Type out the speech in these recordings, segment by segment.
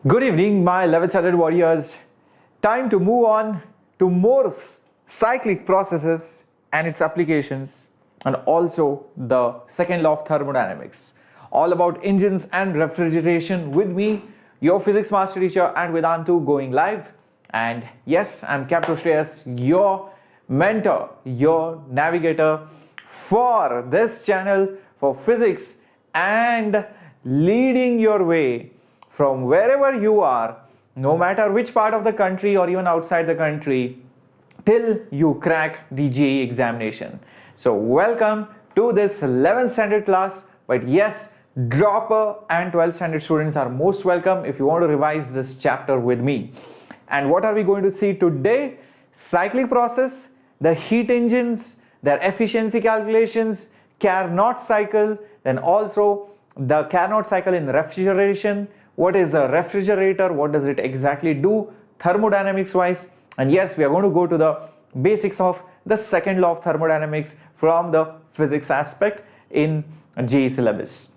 Good evening, my 11th warriors. Time to move on to more cyclic processes and its applications, and also the second law of thermodynamics. All about engines and refrigeration with me, your physics master teacher at Vedantu, going live. And yes, I'm Captain Shreyas, your mentor, your navigator for this channel for physics and leading your way from wherever you are, no matter which part of the country or even outside the country, till you crack the JEE examination. So welcome to this 11th standard class. But yes, dropper and 12th standard students are most welcome if you want to revise this chapter with me. And what are we going to see today? Cyclic process, the heat engines, their efficiency calculations, Carnot cycle, then also the Carnot cycle in refrigeration. What is a refrigerator? What does it exactly do thermodynamics wise? And yes, we are going to go to the basics of the second law of thermodynamics from the physics aspect in JEE syllabus.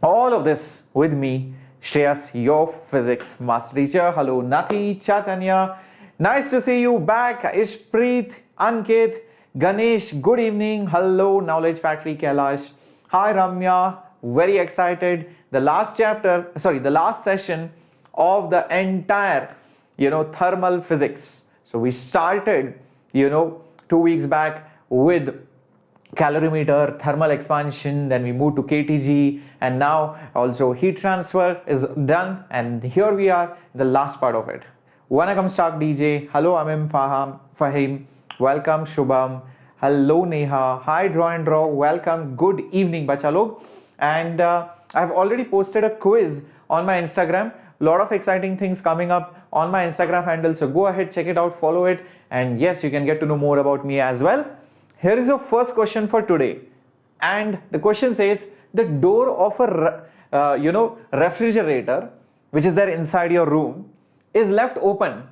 All of this with me, Shreyas, your physics master teacher. Hello Nati, Chaitanya, nice to see you back. Ishpreet, Ankit, Ganesh, good evening. Hello Knowledge Factory, Kailash. Hi Ramya, very excited. The last session of the entire, thermal physics. So we started, 2 weeks back with calorimeter, thermal expansion, then we moved to KTG, and now also heat transfer is done, and here we are, the last part of it. Wanakam Staff DJ, hello Amim Fahim, welcome Shubham, hello Neha, hi Draw and Draw, welcome, good evening bacha log. And I've already posted a quiz on my Instagram. A lot of exciting things coming up on my Instagram handle. So go ahead, check it out, follow it. And yes, you can get to know more about me as well. Here is your first question for today. And the question says, the door of a refrigerator, which is there inside your room, is left open.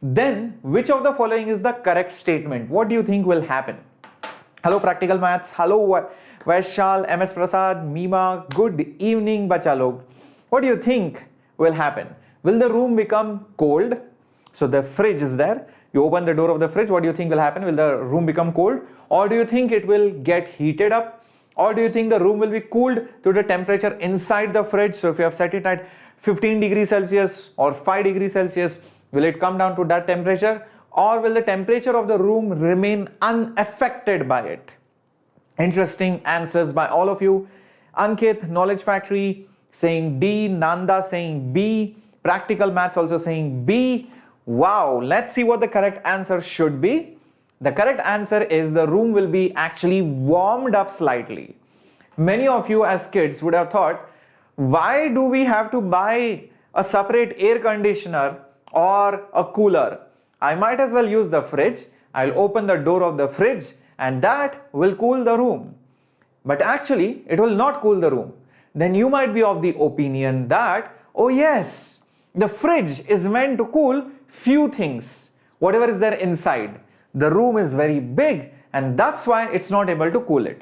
Then which of the following is the correct statement? What do you think will happen? Hello Practical Maths. Hello Vaishal, MS Prasad, Mima, good evening bacha log. What do you think will happen? Will the room become cold? So the fridge is there. You open the door of the fridge. What do you think will happen? Will the room become cold? Or do you think it will get heated up? Or do you think the room will be cooled to the temperature inside the fridge? So if you have set it at 15 degrees Celsius or 5 degrees Celsius, will it come down to that temperature? Or will the temperature of the room remain unaffected by it? Interesting answers by all of you. Ankit, Knowledge Factory saying D, Nanda saying B, Practical Maths also saying B. Wow, let's see what the correct answer should be. The correct answer is the room will be actually warmed up slightly. Many of you as kids would have thought, why do we have to buy a separate air conditioner or a cooler? I might as well use the fridge. I'll open the door of the fridge and that will cool the room. But actually, it will not cool the room. Then you might be of the opinion that, oh yes, the fridge is meant to cool few things, whatever is there inside. The room is very big and that's why it's not able to cool it.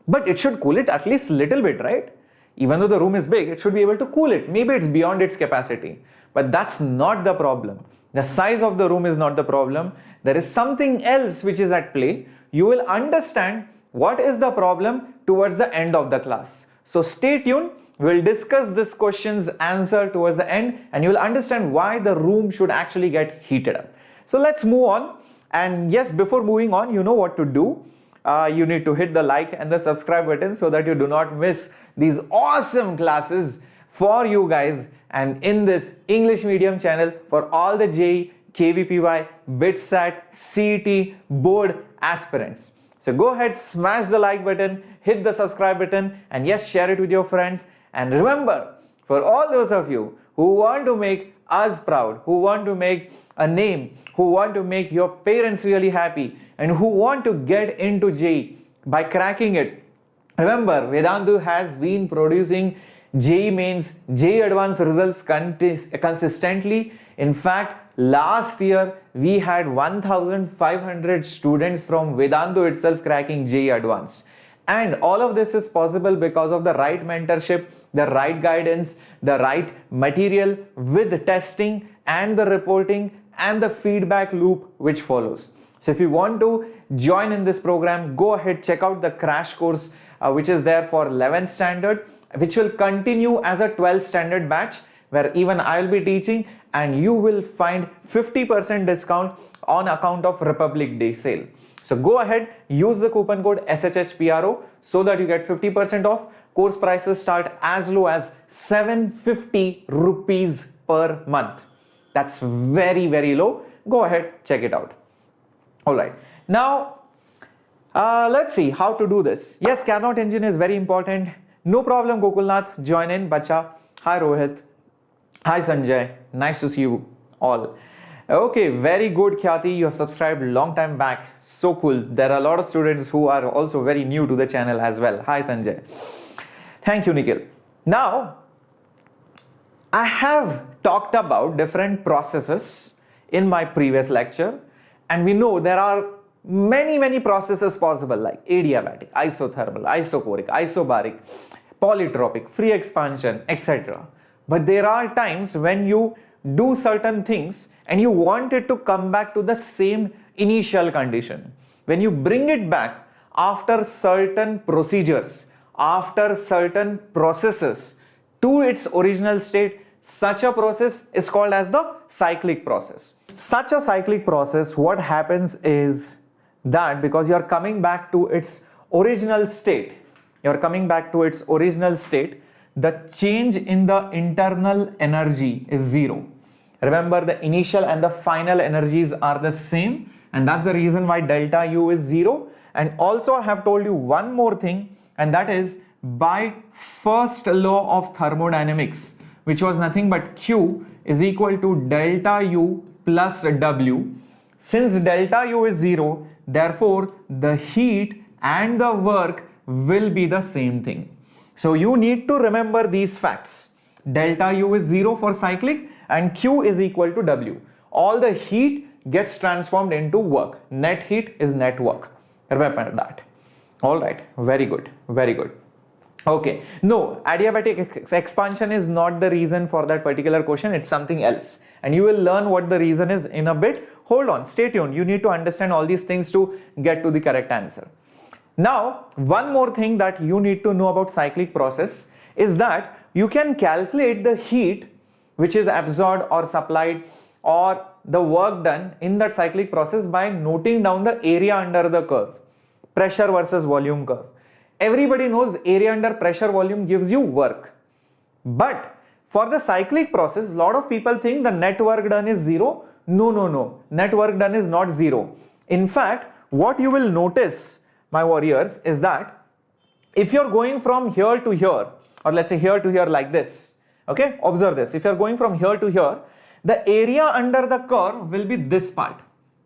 But it should cool it at least little bit, right? Even though the room is big, it should be able to cool it. Maybe it's beyond its capacity. But that's not the problem. The size of the room is not the problem. There is something else which is at play. You will understand what is the problem towards the end of the class. So stay tuned. We'll discuss this question's answer towards the end and you will understand why the room should actually get heated up. So let's move on. And yes, before moving on, you know what to do. You need to hit the like and the subscribe button so that you do not miss these awesome classes for you guys and in this English medium channel for all the JEE, KVPY, BITSAT, CET, board aspirants. So go ahead, smash the like button, hit the subscribe button, and yes, share it with your friends. And remember, for all those of you who want to make us proud, who want to make a name, who want to make your parents really happy, and who want to get into JEE by cracking it, remember, Vedantu has been producing JEE Mains, JEE Advanced results consistently. In fact, last year we had 1,500 students from Vedantu itself cracking JEE Advanced. And all of this is possible because of the right mentorship, the right guidance, the right material with testing and the reporting and the feedback loop which follows. So if you want to join in this program, go ahead, check out the crash course which is there for 11th standard, which will continue as a 12th standard batch, where even I will be teaching, and you will find 50% discount on account of Republic Day sale. So go ahead, use the coupon code SHHPRO so that you get 50% off. Course prices start as low as 750 rupees per month. That's very, very low. Go ahead, check it out. All right. Now, let's see how to do this. Yes, Carnot engine is very important. No problem, Gokulnath. Join in, Bacha. Hi, Rohit. Hi, Sanjay. Nice to see you all. Okay, very good, Khyati. You have subscribed long time back. So cool. There are a lot of students who are also very new to the channel as well. Hi, Sanjay. Thank you, Nikhil. Now, I have talked about different processes in my previous lecture, and we know there are many processes possible, like adiabatic, isothermal, isochoric, isobaric, polytropic, free expansion, etc. But there are times when you do certain things and you want it to come back to the same initial condition. When you bring it back after certain procedures, after certain processes to its original state, such a process is called as the cyclic process. Such a cyclic process, what happens is that because you are coming back to its original state, the change in the internal energy is zero. Remember, the initial and the final energies are the same, and that's the reason why delta U is zero. And also I have told you one more thing, and that is by first law of thermodynamics, which was nothing but Q is equal to delta U plus W. Since delta U is zero, therefore the heat and the work will be the same thing. So you need to remember these facts. Delta U is zero for cyclic and Q is equal to W. All the heat gets transformed into work. Net heat is net work. Remember that. All right. Very good. Very good. Okay. No, adiabatic expansion is not the reason for that particular question. It's something else. And you will learn what the reason is in a bit. Hold on. Stay tuned. You need to understand all these things to get to the correct answer. Now, one more thing that you need to know about cyclic process is that you can calculate the heat which is absorbed or supplied or the work done in that cyclic process by noting down the area under the curve, pressure versus volume curve. Everybody knows area under pressure volume gives you work. But for the cyclic process, a lot of people think the net work done is zero. No. Net work done is not zero. In fact, what you will notice, my warriors, is that if you're going from here to here, or let's say here to here like this, okay, observe this. If you're going from here to here, the area under the curve will be this part.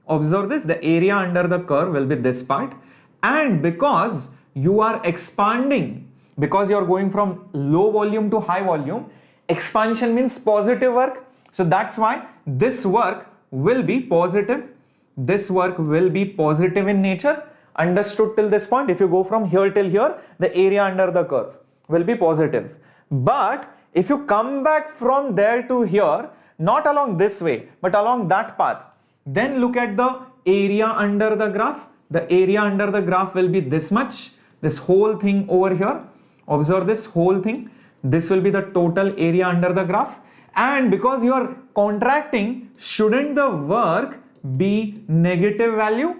Observe this, the area under the curve will be this part. And because you are expanding, because you're going from low volume to high volume, expansion means positive work. So that's why this work will be positive. This work will be positive in nature. Understood till this point? If you go from here till here, the area under the curve will be positive. But if you come back from there to here, not along this way, but along that path, then look at the area under the graph. The area under the graph will be this much, this whole thing over here. Observe this whole thing. This will be the total area under the graph. And because you are contracting, shouldn't the work be negative value?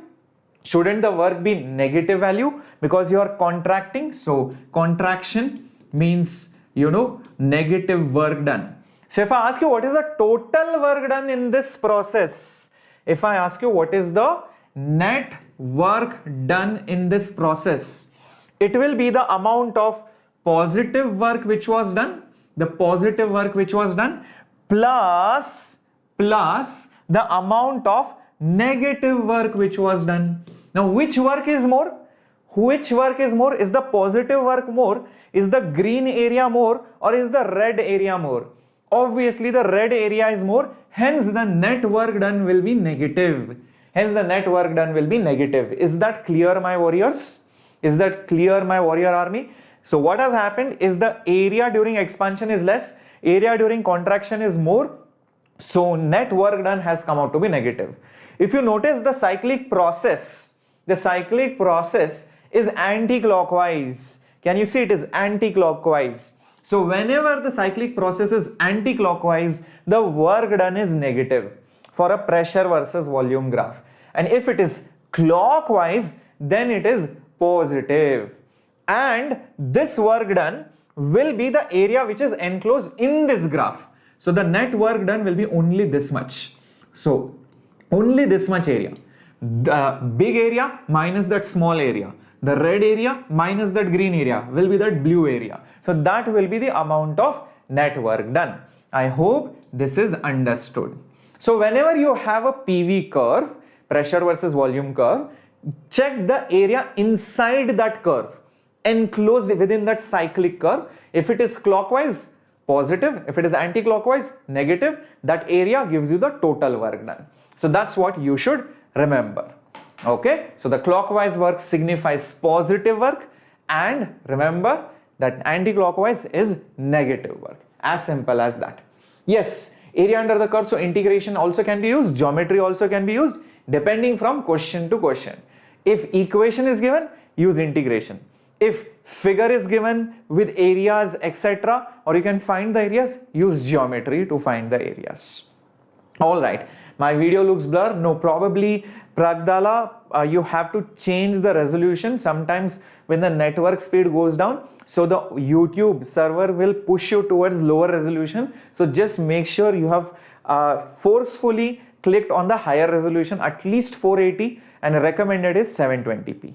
Shouldn't the work be negative value because you are contracting? So contraction means, negative work done. So if I ask you what is the total work done in this process, if I ask you what is the net work done in this process, it will be the amount of positive work which was done, plus the amount of negative work which was done. Now, which work is more? Which work is more? Is the positive work more? Is the green area more? Or is the red area more? Obviously, the red area is more. Hence, the net work done will be negative. Is that clear, my warriors? Is that clear, my warrior army? So what has happened is the area during expansion is less, area during contraction is more, so net work done has come out to be negative. If you notice the cyclic process is anti-clockwise. Can you see it is anti-clockwise? So whenever the cyclic process is anti-clockwise, the work done is negative for a pressure versus volume graph. And if it is clockwise, then it is positive. And this work done will be the area which is enclosed in this graph. So the net work done will be only this much. So only this much area. The big area minus that small area. The red area minus that green area will be that blue area. So that will be the amount of net work done. I hope this is understood. So whenever you have a PV curve, pressure versus volume curve, check the area inside that curve, enclosed within that cyclic curve. If it is clockwise, positive. If it is anti-clockwise, negative. That area gives you the total work done. So that's what you should remember. Okay, so the clockwise work signifies positive work, and remember that anti-clockwise is negative work. As simple as that. Yes, area under the curve, so integration also can be used, geometry also can be used, depending from question to question. If equation is given, use integration. If figure is given with areas, etc., or you can find the areas, use geometry to find the areas. Alright, my video looks blurred. No, probably Pragdala, you have to change the resolution sometimes when the network speed goes down. So the YouTube server will push you towards lower resolution. So just make sure you have forcefully clicked on the higher resolution, at least 480, and recommended is 720p.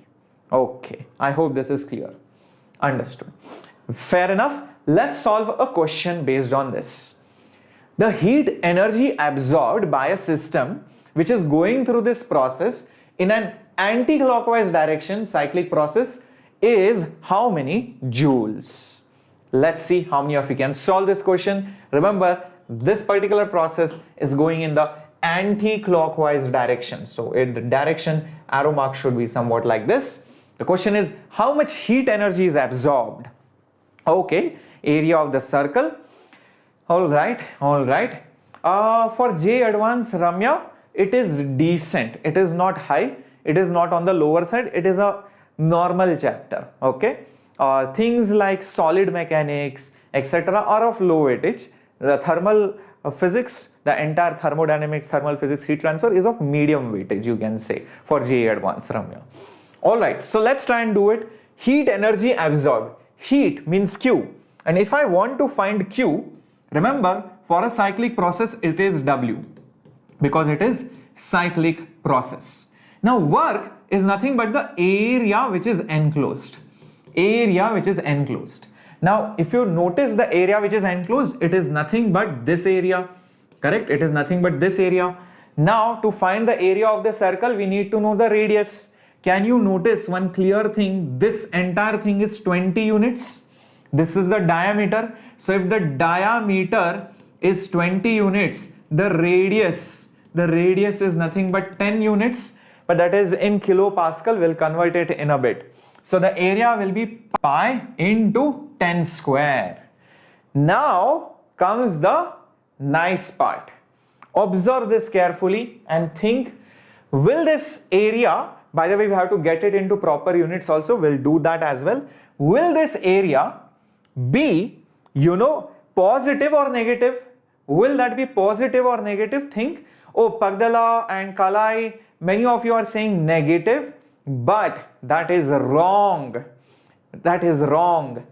Okay, I hope this is clear. Understood. Fair enough. Let's solve a question based on this. The heat energy absorbed by a system which is going through this process in an anti-clockwise direction, cyclic process, is how many joules? Let's see how many of you can solve this question. Remember, this particular process is going in the anti-clockwise direction. So the direction arrow mark should be somewhat like this. The question is, how much heat energy is absorbed? Okay, area of the circle. All right. For JEE Advanced, Ramya, it is decent. It is not high. It is not on the lower side. It is a normal chapter. Okay. Things like solid mechanics, etc., are of low weightage. The thermal physics, the entire thermodynamics, thermal physics, heat transfer is of medium weightage, you can say, for JEE Advanced, Ramya. Alright, so let's try and do it. Heat energy absorbed. Heat means Q. And if I want to find Q, remember, for a cyclic process, it is W, because it is cyclic process. Now, work is nothing but the area which is enclosed. Area which is enclosed. Now, if you notice the area which is enclosed, it is nothing but this area. Correct? It is nothing but this area. Now, to find the area of the circle, we need to know the radius. Can you notice one clear thing? This entire thing is 20 units. This is the diameter. So if the diameter is 20 units, the radius is nothing but 10 units, but that is in kilopascal. We'll convert it in a bit. So the area will be pi into 10 square. Now comes the nice part. Observe this carefully and think, will this area, by the way, we have to get it into proper units also, we'll do that as well. Will this area be, positive or negative? Will that be positive or negative? Think. Oh, Pagdala and Kalai, many of you are saying negative, but that is wrong. That is wrong.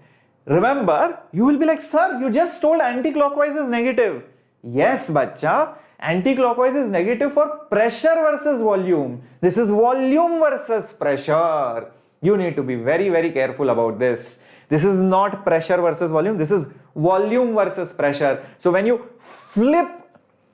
Remember, you will be like, sir, you just told anti-clockwise is negative. Yes, bacha. Anti-clockwise is negative for pressure versus volume. This is volume versus pressure. You need to be very, very careful about this. This is not pressure versus volume. This is volume versus pressure. So when you flip,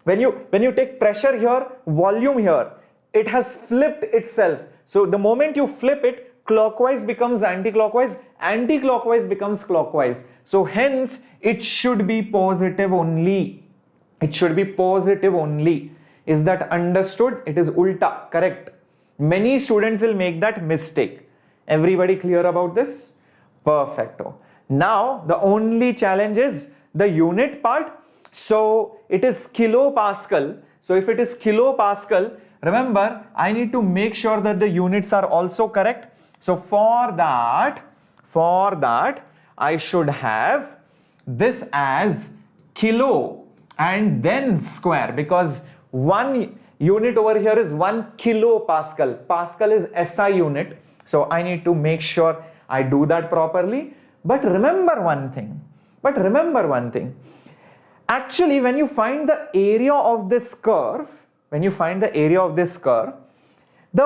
when you take pressure here, volume here, it has flipped itself. So the moment you flip it, clockwise becomes anti-clockwise, anti-clockwise becomes clockwise. So hence it should be positive only. It should be positive only. Is that understood? It is ulta, correct? Many students will make that mistake. Everybody clear about this? Perfecto. Now the only challenge is the unit part. So it is kilopascal. So if it is kilopascal, remember I need to make sure that the units are also correct. So for that I should have this as kilo and then square, because one unit over here is 1 kilopascal. Pascal is SI unit. So I need to make sure I do that properly. But remember one thing. Actually, when you find the area of this curve, the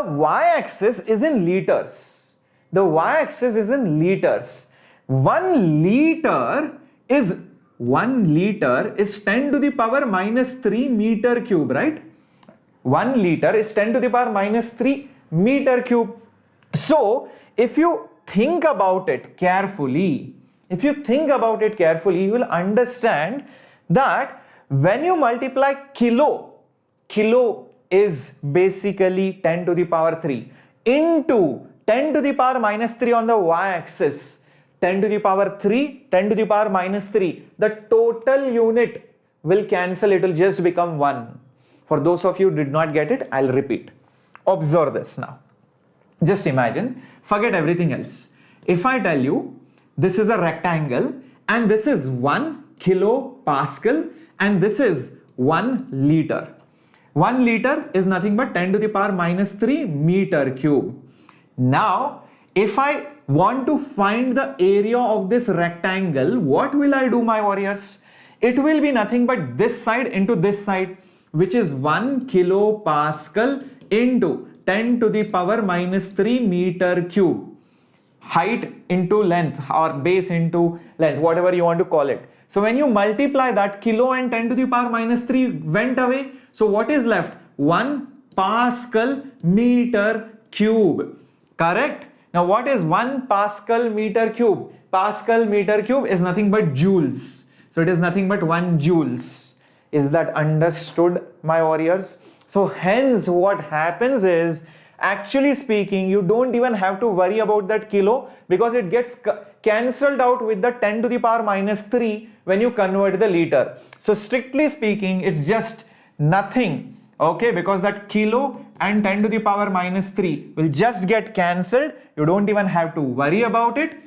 y-axis is in liters. 1 liter is 10 to the power minus 3 meter cube, right? 1 liter is 10 to the power minus 3 meter cube. So if you think about it carefully, you will understand that when you multiply kilo is basically 10 to the power 3 into 10 to the power minus 3 on the y-axis, 10 to the power 3, 10 to the power minus 3. The total unit will cancel, it will just become 1. For those of you who did not get it, I'll repeat. Observe this now. Just imagine, forget everything else. If I tell you this is a rectangle and this is 1 kilopascal and this is 1 liter. 1 liter is nothing but 10 to the power minus 3 meter cube. Now, if I want to find the area of this rectangle, what will I do, my warriors? It will be nothing but this side into this side, which is 1 kilopascal into 10 to the power minus 3 meter cube. Height into length or base into length, whatever you want to call it. So when you multiply that, kilo and 10 to the power minus 3 went away. So what is left? 1 Pascal meter cube. Correct? Now what is 1 Pascal meter cube? Pascal meter cube is nothing but joules. So it is nothing but 1 joules. Is that understood, my warriors? So hence what happens is, actually speaking, you don't even have to worry about that kilo because it gets cancelled out with the 10 to the power minus 3 when you convert the liter. So strictly speaking, it's just nothing, okay, because that kilo and 10 to the power minus 3 will just get cancelled. You don't even have to worry about it.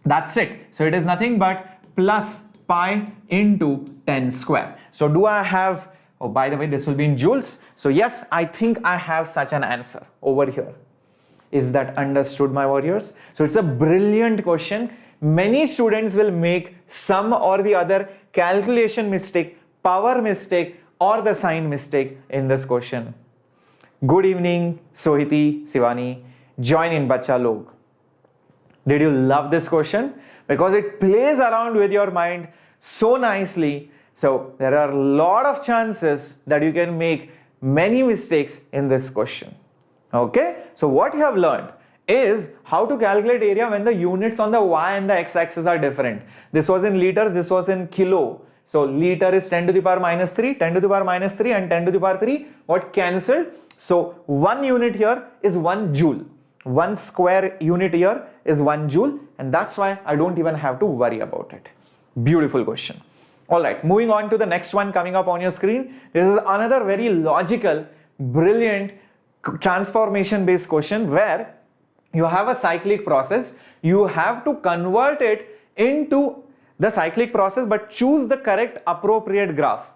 That's it. So it is nothing but plus pi into 10 square. So do I have, oh, by the way, this will be in joules. So yes, I think I have such an answer over here. Is that understood, my warriors? So it's a brilliant question. Many students will make some or the other calculation mistake, power mistake, or the sign mistake in this question. Good evening, Sohiti, Sivani. Join in, Bacha Log. Did you love this question? Because it plays around with your mind so nicely. So there are a lot of chances that you can make many mistakes in this question. Okay, so what you have learned is how to calculate area when the units on the y and the x-axis are different. This was in liters, this was in kilo. So liter is 10 to the power minus 3, 10 to the power minus 3 and 10 to the power 3. What cancelled? So 1 unit here is 1 joule. 1 square unit here is 1 joule, and that's why I don't even have to worry about it. Beautiful question. Alright, moving on to the next one coming up on your screen. This is another very logical, brilliant transformation based question where you have a cyclic process. You have to convert it into the cyclic process but choose the correct appropriate graph.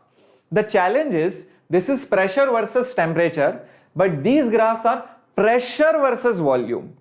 The challenge is, this is pressure versus temperature, but these graphs are pressure versus volume.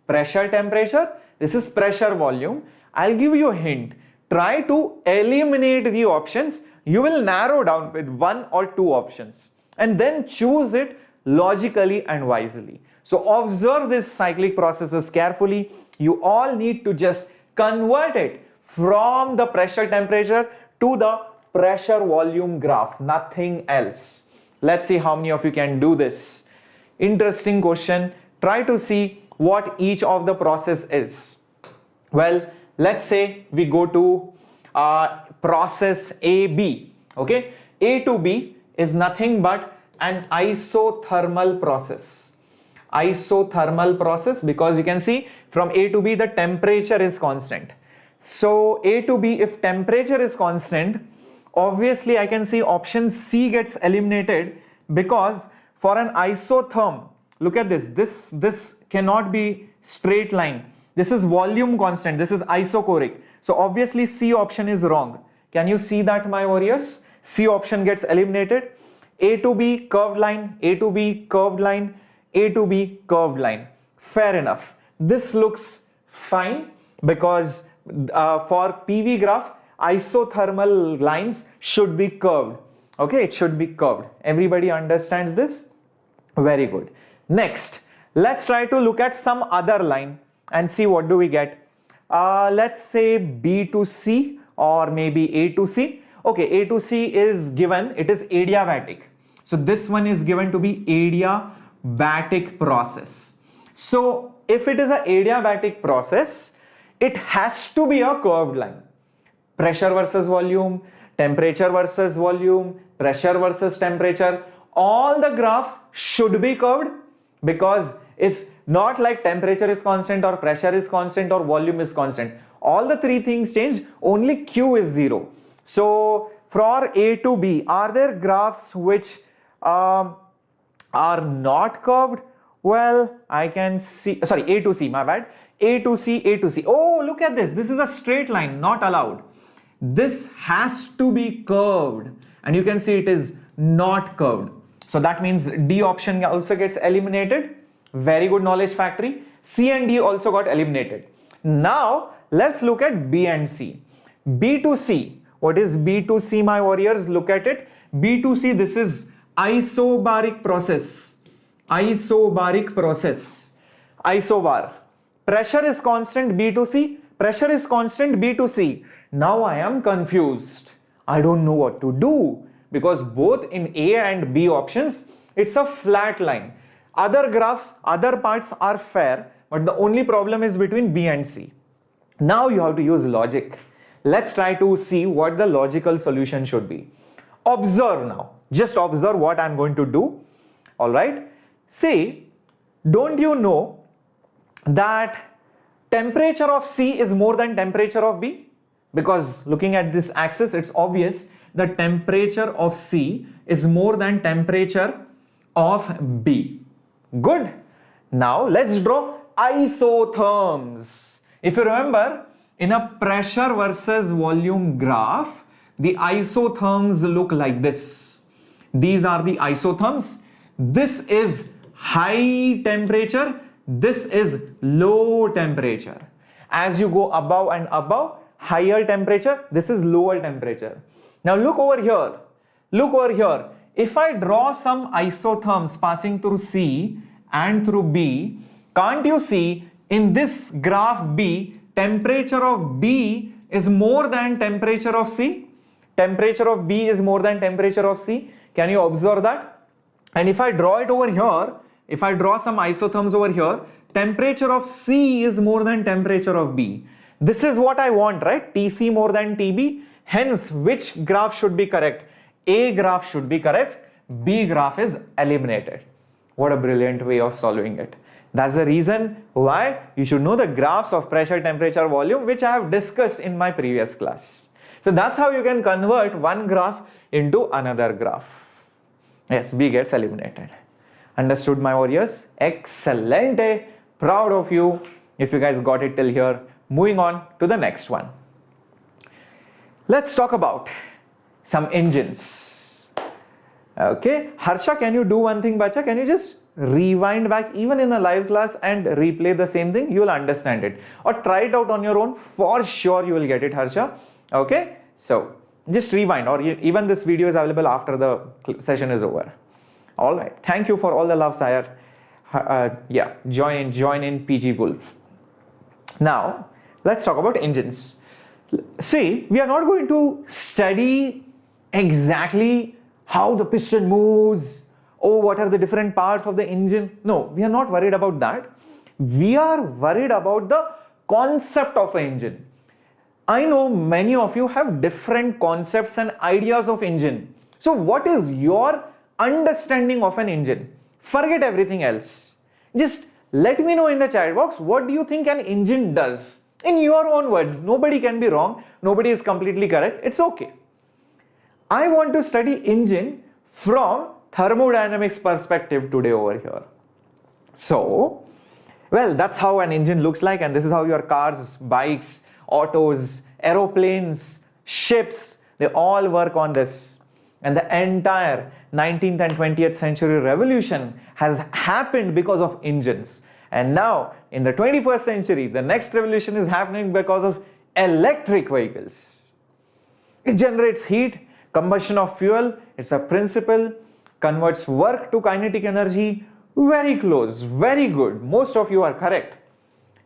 Pressure, temperature, this is pressure, volume. I'll give you a hint. Try to eliminate the options. You will narrow down with 1 or 2 options and then choose it logically and wisely. So observe these cyclic processes carefully. You all need to just convert it from the pressure temperature to the pressure volume graph, nothing else. Let's see how many of you can do this. Interesting question. Try to see what each of the process is. Well, let's say we go to process AB. Okay, A to B is nothing but an isothermal process. Isothermal process, because you can see From A to B, the temperature is constant. So A to B, if temperature is constant, obviously I can see option C gets eliminated, because for an isotherm, look at this, this cannot be straight line. This is volume constant, this is isochoric. So obviously C option is wrong. Can you see that, my warriors? C option gets eliminated. A to B curved line, A to B curved line, A to B curved line. Fair enough. This looks fine, because for PV graph, isothermal lines should be curved. Okay, it should be curved. Everybody understands this? Very good. Next, let's try to look at some other line and see what do we get. Let's say B to C or maybe A to C. Okay, A to C is given, it is adiabatic. So this one is given to be adiabatic process. So if it is an adiabatic process, it has to be a curved line. Pressure versus volume, temperature versus volume, pressure versus temperature, all the graphs should be curved, because it's not like temperature is constant or pressure is constant or volume is constant. All the three things change, only Q is 0. So for A to B, are there graphs which are not curved? Well, I can see, sorry, A to C, my bad. A to C, A to C. Oh, look at this. This is a straight line, not allowed. This has to be curved, and you can see it is not curved. So that means D option also gets eliminated. Very good knowledge factory. C and D also got eliminated. Now let's look at B and C. B to C. What is B to C, my warriors? Look at it. B to C, this is isobaric process. Isobaric process. Isobar. Pressure is constant B to C. Pressure is constant B to C. Now I am confused. I don't know what to do, because both in A and B options, it's a flat line. Other graphs, other parts are fair, but the only problem is between B and C. Now you have to use logic. Let's try to see what the logical solution should be. Observe now. Just observe what I'm going to do. All right. See, don't you know that temperature of C is more than temperature of B? Because looking at this axis, it's obvious the temperature of C is more than temperature of B. Good. Now let's draw isotherms. If you remember, in a pressure versus volume graph, the isotherms look like this. These are the isotherms. This is high temperature. This is low temperature. As you go above and above, higher temperature, this is lower temperature. Now look over here. Look over here. If I draw some isotherms passing through C and through B, can't you see in this graph B, temperature of B is more than temperature of C? Temperature of B is more than temperature of C. Can you observe that? And if I draw it over here, if I draw some isotherms over here, temperature of C is more than temperature of B. This is what I want, right? TC more than TB. Hence, which graph should be correct? A graph should be correct. B graph is eliminated. What a brilliant way of solving it. That's the reason why you should know the graphs of pressure, temperature, volume, which I have discussed in my previous class. So that's how you can convert one graph into another graph. Yes, B gets eliminated. Understood, my warriors? Excellent. Proud of you if you guys got it till here. Moving on to the next one. Let's talk about some engines. Okay, Harsha, can you do one thing, bacha? Can you just rewind back even in a live class and replay the same thing? You will understand it. Or try it out on your own. For sure you will get it, Harsha. Okay, so just rewind, or even this video is available after the session is over. All right. Thank you for all the love, Sire. Yeah, join in PG Wolf. Now, let's talk about engines. See, we are not going to study exactly how the piston moves. Oh, what are the different parts of the engine? No, we are not worried about that. We are worried about the concept of an engine. I know many of you have different concepts and ideas of engine. So what is your understanding of an engine? Forget everything else. Just Let me know in the chat box, what do you think an engine does? In your own words, nobody can be wrong, nobody is completely correct, it's okay. I want to study engine from thermodynamics perspective today over here. So, well, that's how an engine looks like, and this is how your cars, bikes, autos, aeroplanes, ships, they all work on this. And the entire 19th and 20th century revolution has happened because of engines. And now, in the 21st century, the next revolution is happening because of electric vehicles. It generates heat, combustion of fuel, it's a principle, converts work to kinetic energy. Very close, very good. Most of you are correct.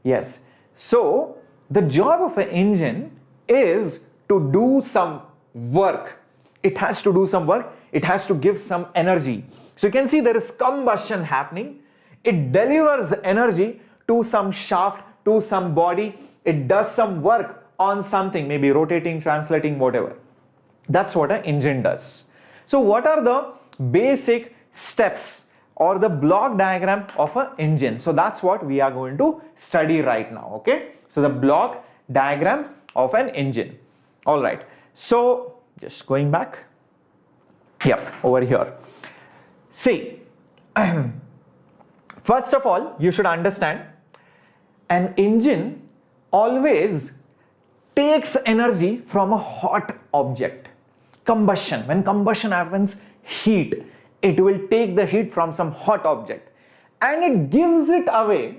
Yes. So, the job of an engine is to do some work. It has to do some work. It has to give some energy. So, you can see there is combustion happening. It delivers energy to some shaft, to some body. It does some work on something, maybe rotating, translating, whatever. That's what an engine does. So, what are the basic steps or the block diagram of an engine? So that's what we are going to study right now. Okay, so the block diagram of an engine. All right, so just going back, yep, over here. See, first of all, you should understand an engine always takes energy from a hot object. Combustion, when combustion happens, heat, it will take the heat from some hot object and it gives it away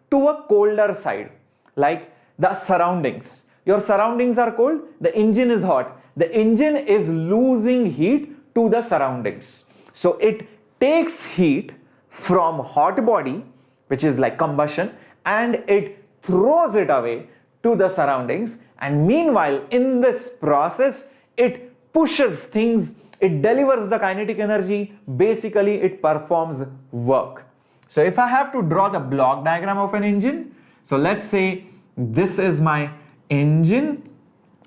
to a colder side, like the surroundings. Your surroundings are cold, the engine is hot, the engine is losing heat to the surroundings. So it takes heat from hot body, which is like combustion, and it throws it away to the surroundings, and meanwhile in this process it pushes things, it delivers the kinetic energy, basically it performs work. So if I have to draw the block diagram of an engine, so let's say this is my engine,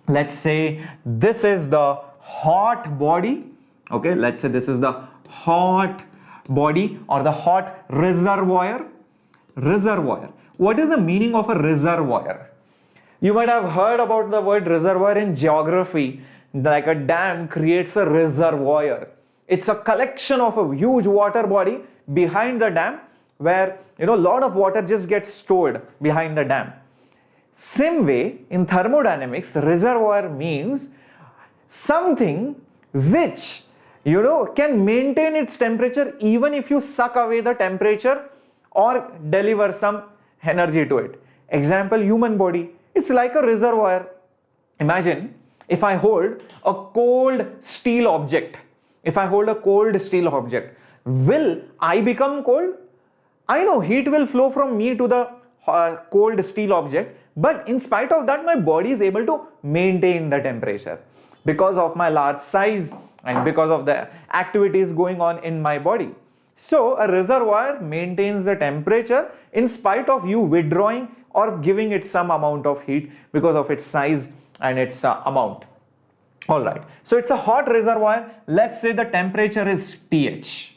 let's say this is the hot body, okay, let's say this is the hot body or the hot reservoir. What is the meaning of a reservoir? You might have heard about the word reservoir in geography. Like a dam creates a reservoir. It's a collection of a huge water body behind the dam where a lot of water just gets stored behind the dam. Same way in thermodynamics, reservoir means something which can maintain its temperature even if you suck away the temperature or deliver some energy to it. Example, human body, it's like a reservoir. Imagine if I hold a cold steel object, will I become cold? I know heat will flow from me to the cold steel object, but in spite of that my body is able to maintain the temperature because of my large size and because of the activities going on in my body. So a reservoir maintains the temperature in spite of you withdrawing or giving it some amount of heat because of its size and its amount. Alright, so it's a hot reservoir. Let's say the temperature is TH.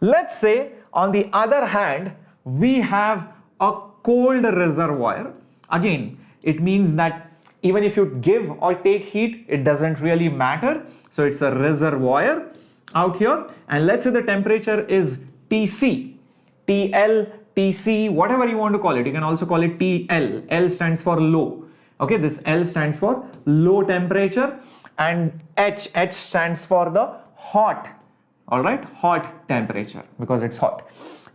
Let's say on the other hand we have a cold reservoir. Again, it means that even if you give or take heat, it doesn't really matter. So it's a reservoir out here, and let's say the temperature is TC, TL, TC, whatever you want to call it. You can also call it TL. L stands for low. Okay, this L stands for low temperature, and H stands for the hot. All right, hot temperature, because it's hot.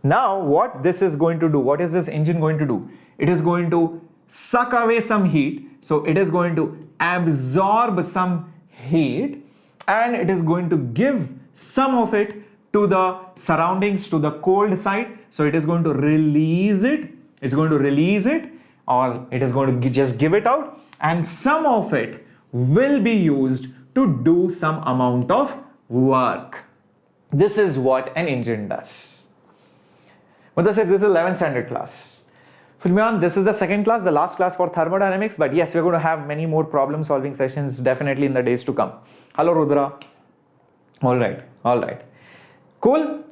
Now what this is going to do, what is this engine going to do? It is going to suck away some heat. So it is going to absorb some heat and it is going to give some of it to the surroundings, to the cold side. So it is going to release it. It's going to release it, or it is going to just give it out, and some of it will be used to do some amount of work. This is what an engine does. But I said this is 11th standard class. Filmion, this is the second class, the last class for thermodynamics, but yes, we're going to have many more problem solving sessions definitely in the days to come. Hello Rudra. All right. Cool.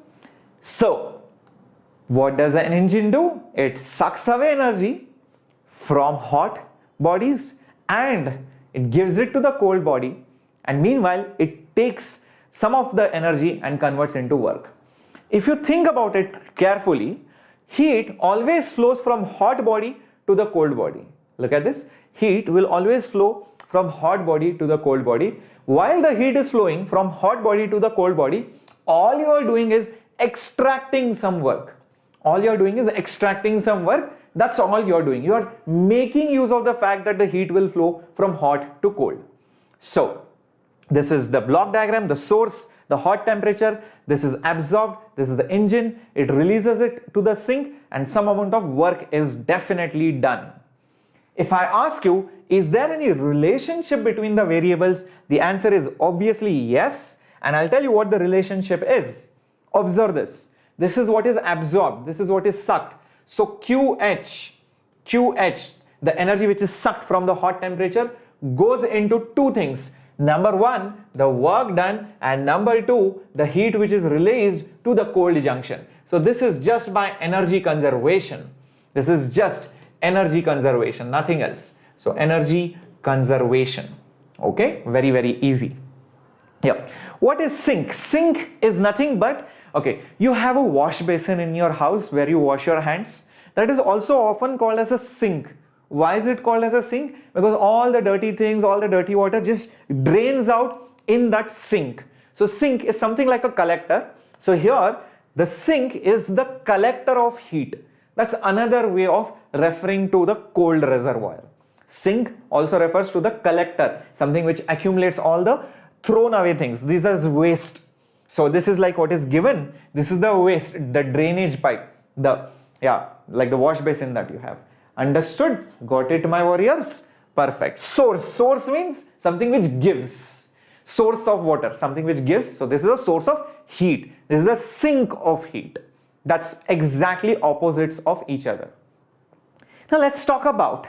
So What does an engine do? It sucks away energy from hot bodies and it gives it to the cold body, and meanwhile it takes some of the energy and converts into work. If you think about it carefully, heat always flows from hot body to the cold body. Look at this. Heat will always flow from hot body to the cold body. While the heat is flowing from hot body to the cold body, all you are doing is extracting some work. All you are doing is extracting some work. That's all you are doing. You are making use of the fact that the heat will flow from hot to cold. So this is the block diagram, the source, the hot temperature. This is absorbed. This is the engine. It releases it to the sink and some amount of work is definitely done. If I ask you, is there any relationship between the variables? The answer is obviously yes. And I'll tell you what the relationship is. Observe this. This is what is absorbed. This is what is sucked. So QH, the energy which is sucked from the hot temperature, goes into two things. Number one, the work done, and number two, the heat which is released to the cold junction. So this is just by energy conservation. This is just energy conservation, nothing else. So energy conservation. Okay, very, very easy. Yeah. What is sink? Sink is nothing but, okay, you have a wash basin in your house where you wash your hands. That is also often called as a sink. Why is it called as a sink? Because all the dirty things, all the dirty water just drains out in that sink. So sink is something like a collector. So here the sink is the collector of heat. That's another way of referring to the cold reservoir. Sink also refers to the collector, something which accumulates all the thrown away things. These are waste. So this is like what is given. This is the waste, the drainage pipe, like the wash basin that you have. Understood? Got it, my warriors? Perfect. Source means something which gives. Source of water, something which gives. So this is a source of heat. This is the sink of heat. That's exactly opposites of each other. Now let's talk about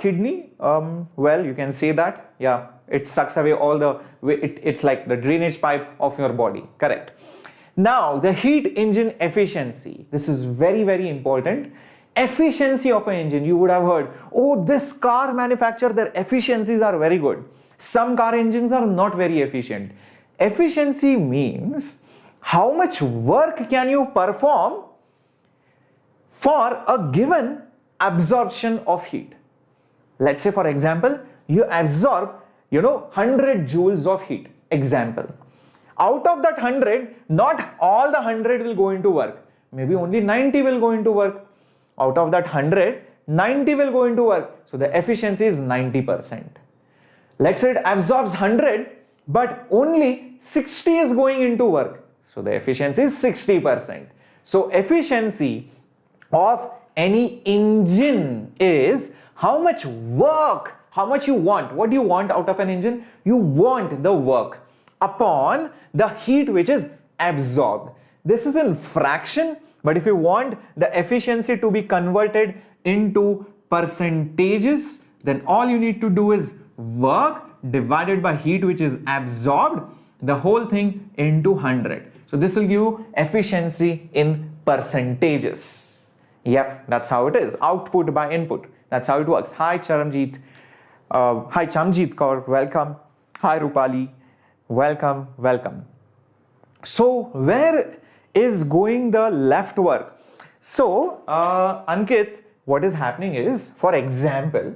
kidney. Well, you can say that. Yeah, it sucks away all the, it's like the drainage pipe of your body. Correct. Now the heat engine efficiency. This is very, very important. Efficiency of an engine. You would have heard, oh, this car manufacturer, their efficiencies are very good. Some car engines are not very efficient. Efficiency means how much work can you perform for a given absorption of heat. Let's say, for example, you absorb 100 joules of heat. Example. Out of that 100, not all the 100 will go into work. Maybe only 90 will go into work. Out of that 100, 90 will go into work. So the efficiency is 90%. Let's say it absorbs 100, but only 60 is going into work. So the efficiency is 60%. So efficiency of any engine is how much work, how much you want. What do you want out of an engine? You want the work upon the heat which is absorbed. This is in fraction, but if you want the efficiency to be converted into percentages, then all you need to do is work divided by heat which is absorbed, the whole thing into 100. So this will give you efficiency in percentages. Yep, that's how it is. Output by input. That's how it works. Hi Charanjit. Hi Chamjit Kaur. Welcome. Hi Rupali. Welcome. Welcome. So where is going the left work? So Ankit, what is happening is, for example,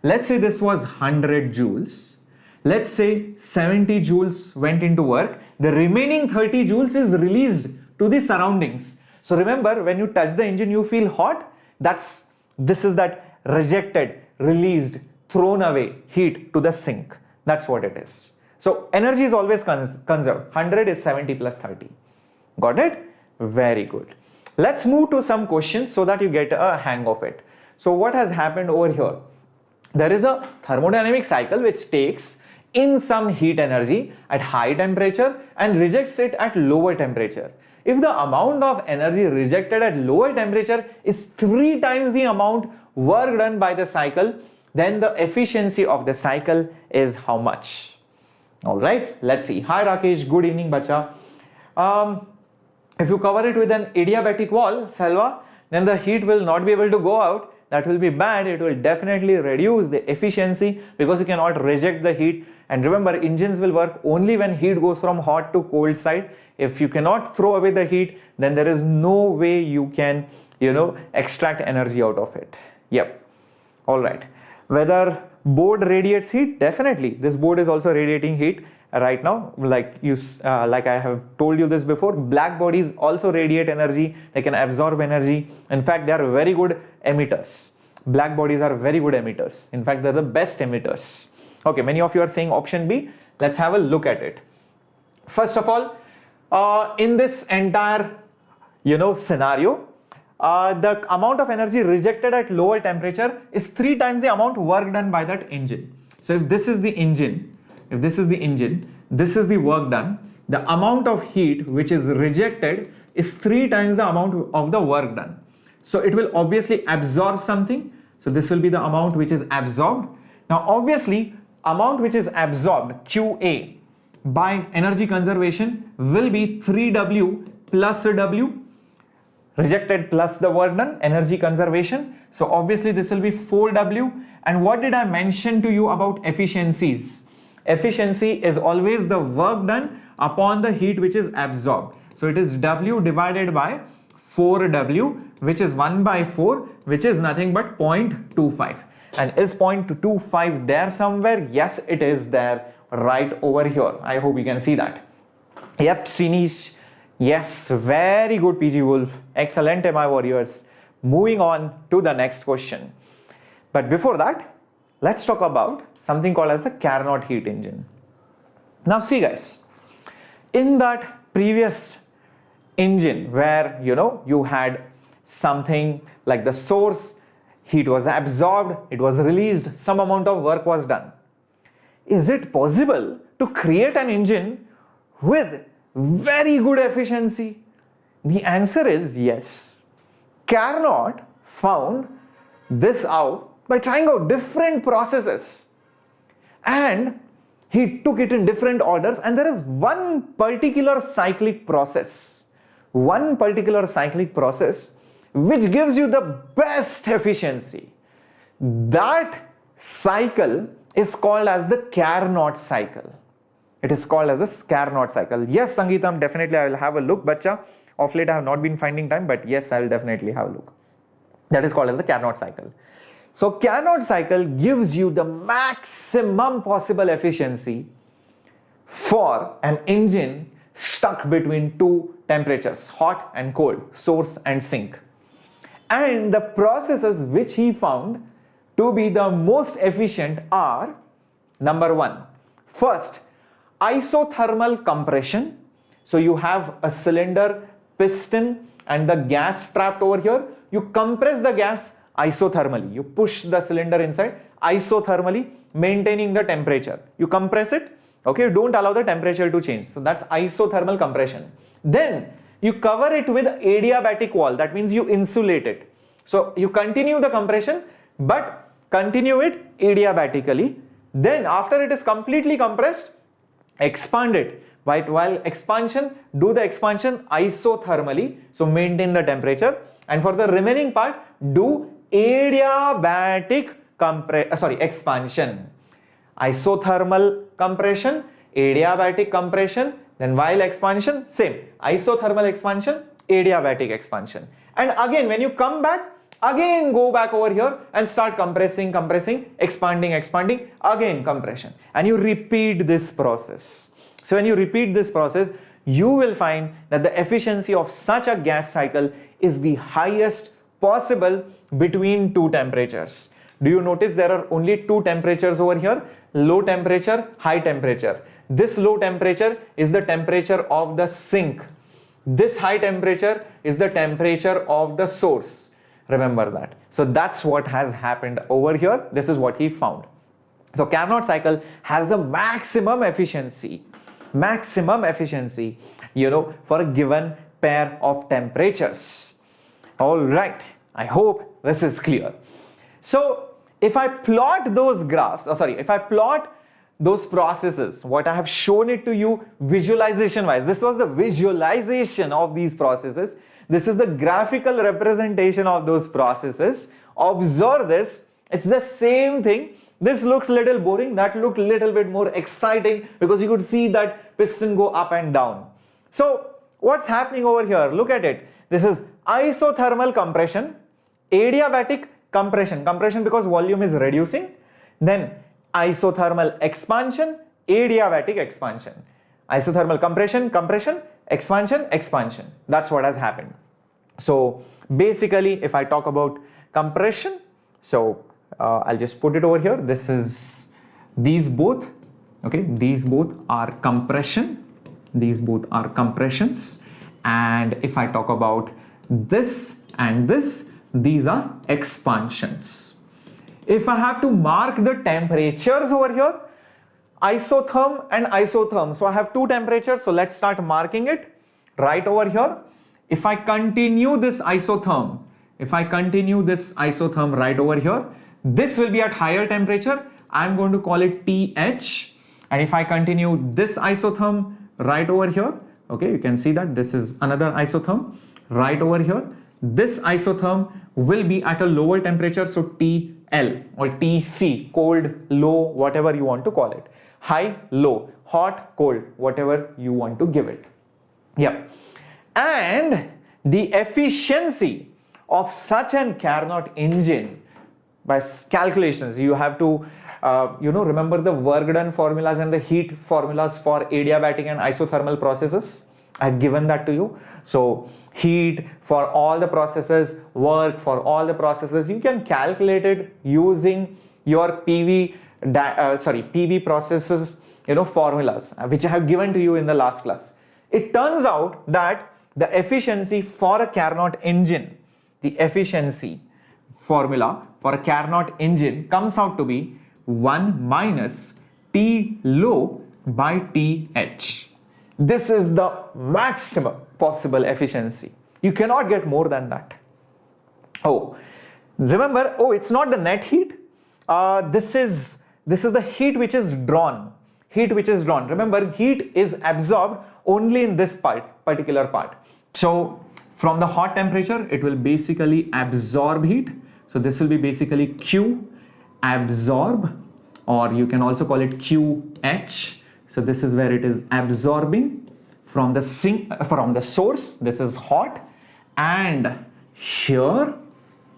let's say this was 100 joules. Let's say 70 joules went into work. The remaining 30 joules is released to the surroundings. So remember, when you touch the engine, you feel hot. This is that rejected, released, thrown away heat to the sink. That's what it is. So energy is always conserved. 100 is 70 plus 30. Got it? Very good. Let's move to some questions so that you get a hang of it. So what has happened over here? There is a thermodynamic cycle which takes in some heat energy at high temperature and rejects it at lower temperature. If the amount of energy rejected at lower temperature is 3 times the amount work done by the cycle, then the efficiency of the cycle is how much? Alright, let's see. Hi Rakesh, good evening bacha. If you cover it with an adiabatic wall, Salva, then the heat will not be able to go out. That will be bad. It will definitely reduce the efficiency because you cannot reject the heat. And remember, engines will work only when heat goes from hot to cold side. If you cannot throw away the heat, then there is no way you can, extract energy out of it. Yep. All right. Whether board radiates heat? Definitely. This board is also radiating heat right now. Like I have told you this before, black bodies also radiate energy. They can absorb energy. In fact, they are very good emitters. Black bodies are very good emitters. In fact, they're the best emitters. Okay, many of you are saying option B. Let's have a look at it. First of all, in this entire, scenario, the amount of energy rejected at lower temperature is 3 times the amount work done by that engine. So if this is the engine, this is the work done, the amount of heat which is rejected is 3 times the amount of the work done. So it will obviously absorb something. So this will be the amount which is absorbed. Now obviously, amount which is absorbed, QA, by energy conservation will be 3W plus W, rejected plus the work done, energy conservation. So obviously this will be 4W. And what did I mention to you about efficiencies? Efficiency is always the work done upon the heat which is absorbed. So it is W divided by 4W, which is 1 by 4, which is nothing but 0.25. And is 0.25 there somewhere? Yes, it is there right over here. I hope you can see that. Yep, Srinish. Yes, very good, PG Wolf. Excellent, my warriors. Moving on to the next question. But before that, let's talk about something called as the Carnot heat engine. Now see guys, in that previous engine where you had something like the source, heat was absorbed, it was released, some amount of work was done. Is it possible to create an engine with very good efficiency? The answer is yes. Carnot found this out by trying out different processes, and he took it in different orders, and there is one particular cyclic process which gives you the best efficiency. That cycle is called as the Carnot cycle. It is called as the Carnot cycle. Yes, Sangeetam, definitely I will have a look, bacha. Of late I have not been finding time, but yes, I will definitely have a look. That is called as the Carnot cycle. So Carnot cycle gives you the maximum possible efficiency for an engine stuck between 2 temperatures, hot and cold, source and sink. And the processes which he found to be the most efficient are, number 1, first, isothermal compression. So you have a cylinder, piston, and the gas trapped over here. You compress the gas isothermally. You push the cylinder inside isothermally, maintaining the temperature. You compress it, okay, don't allow the temperature to change. So that's isothermal compression. Then you cover it with adiabatic wall. That means you insulate it. So you continue the compression, but continue it adiabatically. Then after it is completely compressed, expand it. While expansion, do the expansion isothermally, so maintain the temperature. And for the remaining part, do adiabatic expansion. Isothermal compression, adiabatic compression, then while expansion, same. Isothermal expansion, adiabatic expansion. And again, when you come back, again go back over here and start compressing, expanding, again compression. And you repeat this process. So when you repeat this process, you will find that the efficiency of such a gas cycle is the highest possible between 2 temperatures. Do you notice there are only 2 temperatures over here? Low temperature, high temperature. This low temperature is the temperature of the sink. This high temperature is the temperature of the source. Remember that. So that's what has happened over here. This is what he found. So Carnot cycle has a maximum efficiency, for a given pair of temperatures. All right. I hope this is clear. So if I plot those graphs, if I plot those processes, what I have shown it to you visualization wise. This was the visualization of these processes. This is the graphical representation of those processes. Observe this. It's the same thing. This looks little boring. That looked little bit more exciting because you could see that piston go up and down. So what's happening over here? Look at it. This is isothermal compression, adiabatic compression. Compression because volume is reducing. Then isothermal expansion, adiabatic expansion. Isothermal compression, compression, expansion, expansion. That's what has happened. So basically, if I talk about compression, so I'll just put it over here. This is these both. Okay, these both are compression. These both are compressions. And if I talk about this and this, these are expansions. If I have to mark the temperatures over here, isotherm and isotherm. So I have two temperatures. So let's start marking it right over here. If I continue this isotherm, right over here, this will be at higher temperature. I'm going to call it TH. And if I continue this isotherm right over here, okay, you can see that this is another isotherm right over here. This isotherm will be at a lower temperature, so TL or TC, cold, low, whatever you want to call it. High, low, hot, cold, whatever you want to give it. Yeah. And the efficiency of such an Carnot engine, by calculations, you have to remember the work done formulas and the heat formulas for adiabatic and isothermal processes. I've given that to you. So heat for all the processes, work for all the processes, you can calculate it using your PV processes, formulas, which I have given to you in the last class. It turns out that the efficiency for a Carnot engine, the efficiency formula for a Carnot engine comes out to be 1 minus T low by TH. This is the maximum possible efficiency. You cannot get more than that. Oh, remember, it's not the net heat. This is the heat which is drawn. Remember, heat is absorbed only in this particular part. So from the hot temperature, it will basically absorb heat. So this will be basically Q absorb, or you can also call it QH. So this is where it is absorbing from the source. This is hot, and here,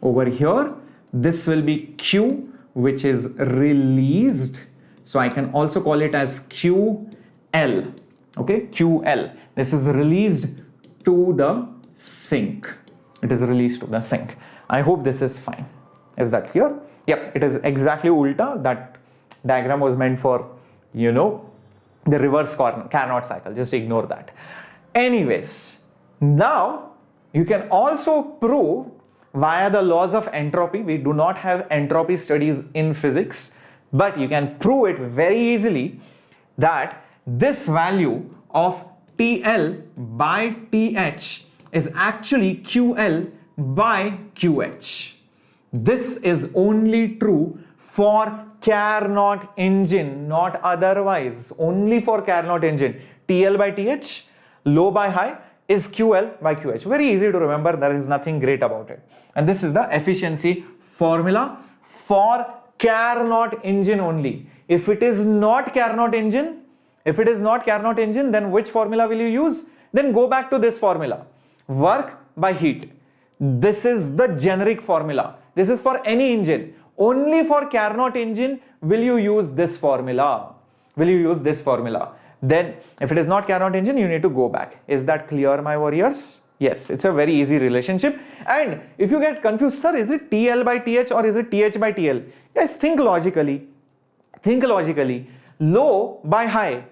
over here, this will be Q, which is released. So I can also call it as QL. Okay, QL. This is released to the sink. It is released to the sink. I hope this is fine. Is that clear? Yep, it is exactly ulta. That diagram was meant for, the reverse Carnot cycle. Just ignore that. Anyways, now you can also prove via the laws of entropy. We do not have entropy studies in physics, but you can prove it very easily that this value of TL by TH is actually QL by QH. This is only true for Carnot engine, not otherwise. Only for Carnot engine. TL by TH, low by high, is QL by QH. Very easy to remember. There is nothing great about it. And this is the efficiency formula for Carnot engine only. If it is not Carnot engine, then which formula will you use? Then go back to this formula. Work by heat. This is the generic formula. This is for any engine. Only for Carnot engine will you use this formula. Then if it is not Carnot engine, you need to go back. Is that clear, my warriors? Yes, it's a very easy relationship. And if you get confused, sir, is it TL by TH or is it TH by TL? Guys, think logically. Low by high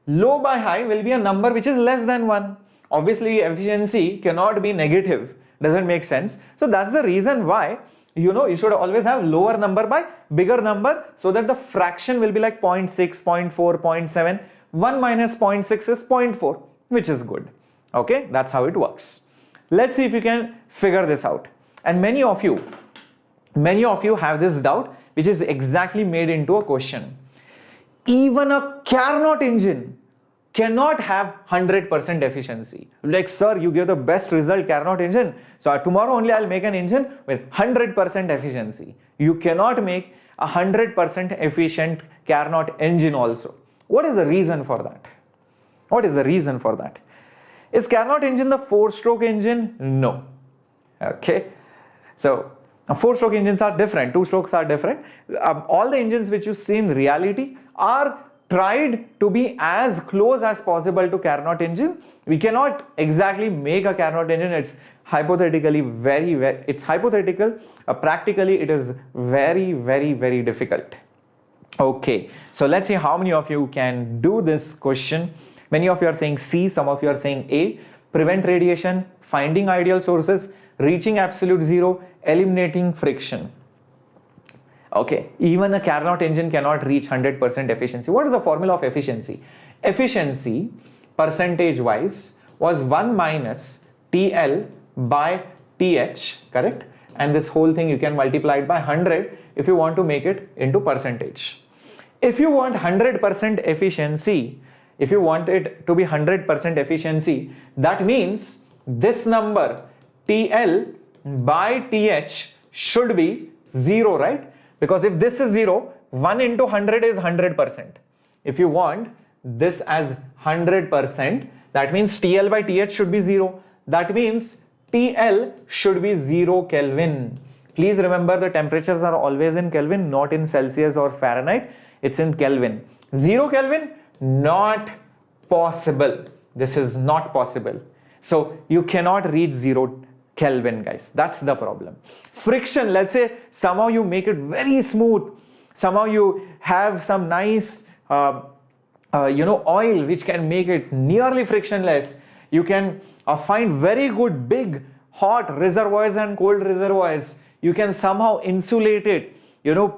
will be a number which is less than 1. Obviously, efficiency cannot be negative. Doesn't make sense. So that's the reason why you should always have lower number by bigger number, so that the fraction will be like 0.6, 0.4, 0.7. 1 minus 0.6 is 0.4, which is good. Okay, that's how it works. Let's see if you can figure this out. And many of you have this doubt, which is exactly made into a question. even a Carnot engine cannot have 100% efficiency. Like, sir, you give the best result Carnot engine, so tomorrow only I'll make an engine with 100% efficiency. You cannot make a 100% efficient Carnot engine also. What is the reason for that? What is the reason for that? Is Carnot engine the 4-stroke engine? No. Okay. So 4-stroke engines are different, 2 strokes are different. All the engines which you see in reality are tried to be as close as possible to Carnot engine. We cannot exactly make a Carnot engine. It's hypothetically it's hypothetical. Practically it is very difficult. Okay, so let's see how many of you can do this question. Many of you are saying C, some of you are saying A. Prevent radiation, finding ideal sources, reaching absolute zero, eliminating friction. Okay, even a Carnot engine cannot reach 100% efficiency. What is the formula of efficiency? Efficiency, percentage wise, was 1 minus TL by TH, correct? And this whole thing you can multiply it by 100 if you want to make it into percentage. If you want 100% efficiency, if you want it to be 100% efficiency, that means this number TL by TH should be 0, right? Because if this is 0, 1 into 100 is 100%. If you want this as 100%, that means TL by TH should be 0. That means TL should be 0 Kelvin. Please remember the temperatures are always in Kelvin, not in Celsius or Fahrenheit. It's in Kelvin. 0 Kelvin, not possible. This is not possible. So you cannot reach 0 Kelvin, guys. That's the problem. Friction, let's say somehow you make it very smooth. Somehow you have some nice oil which can make it nearly frictionless. You can find very good big hot reservoirs and cold reservoirs. You can somehow insulate it,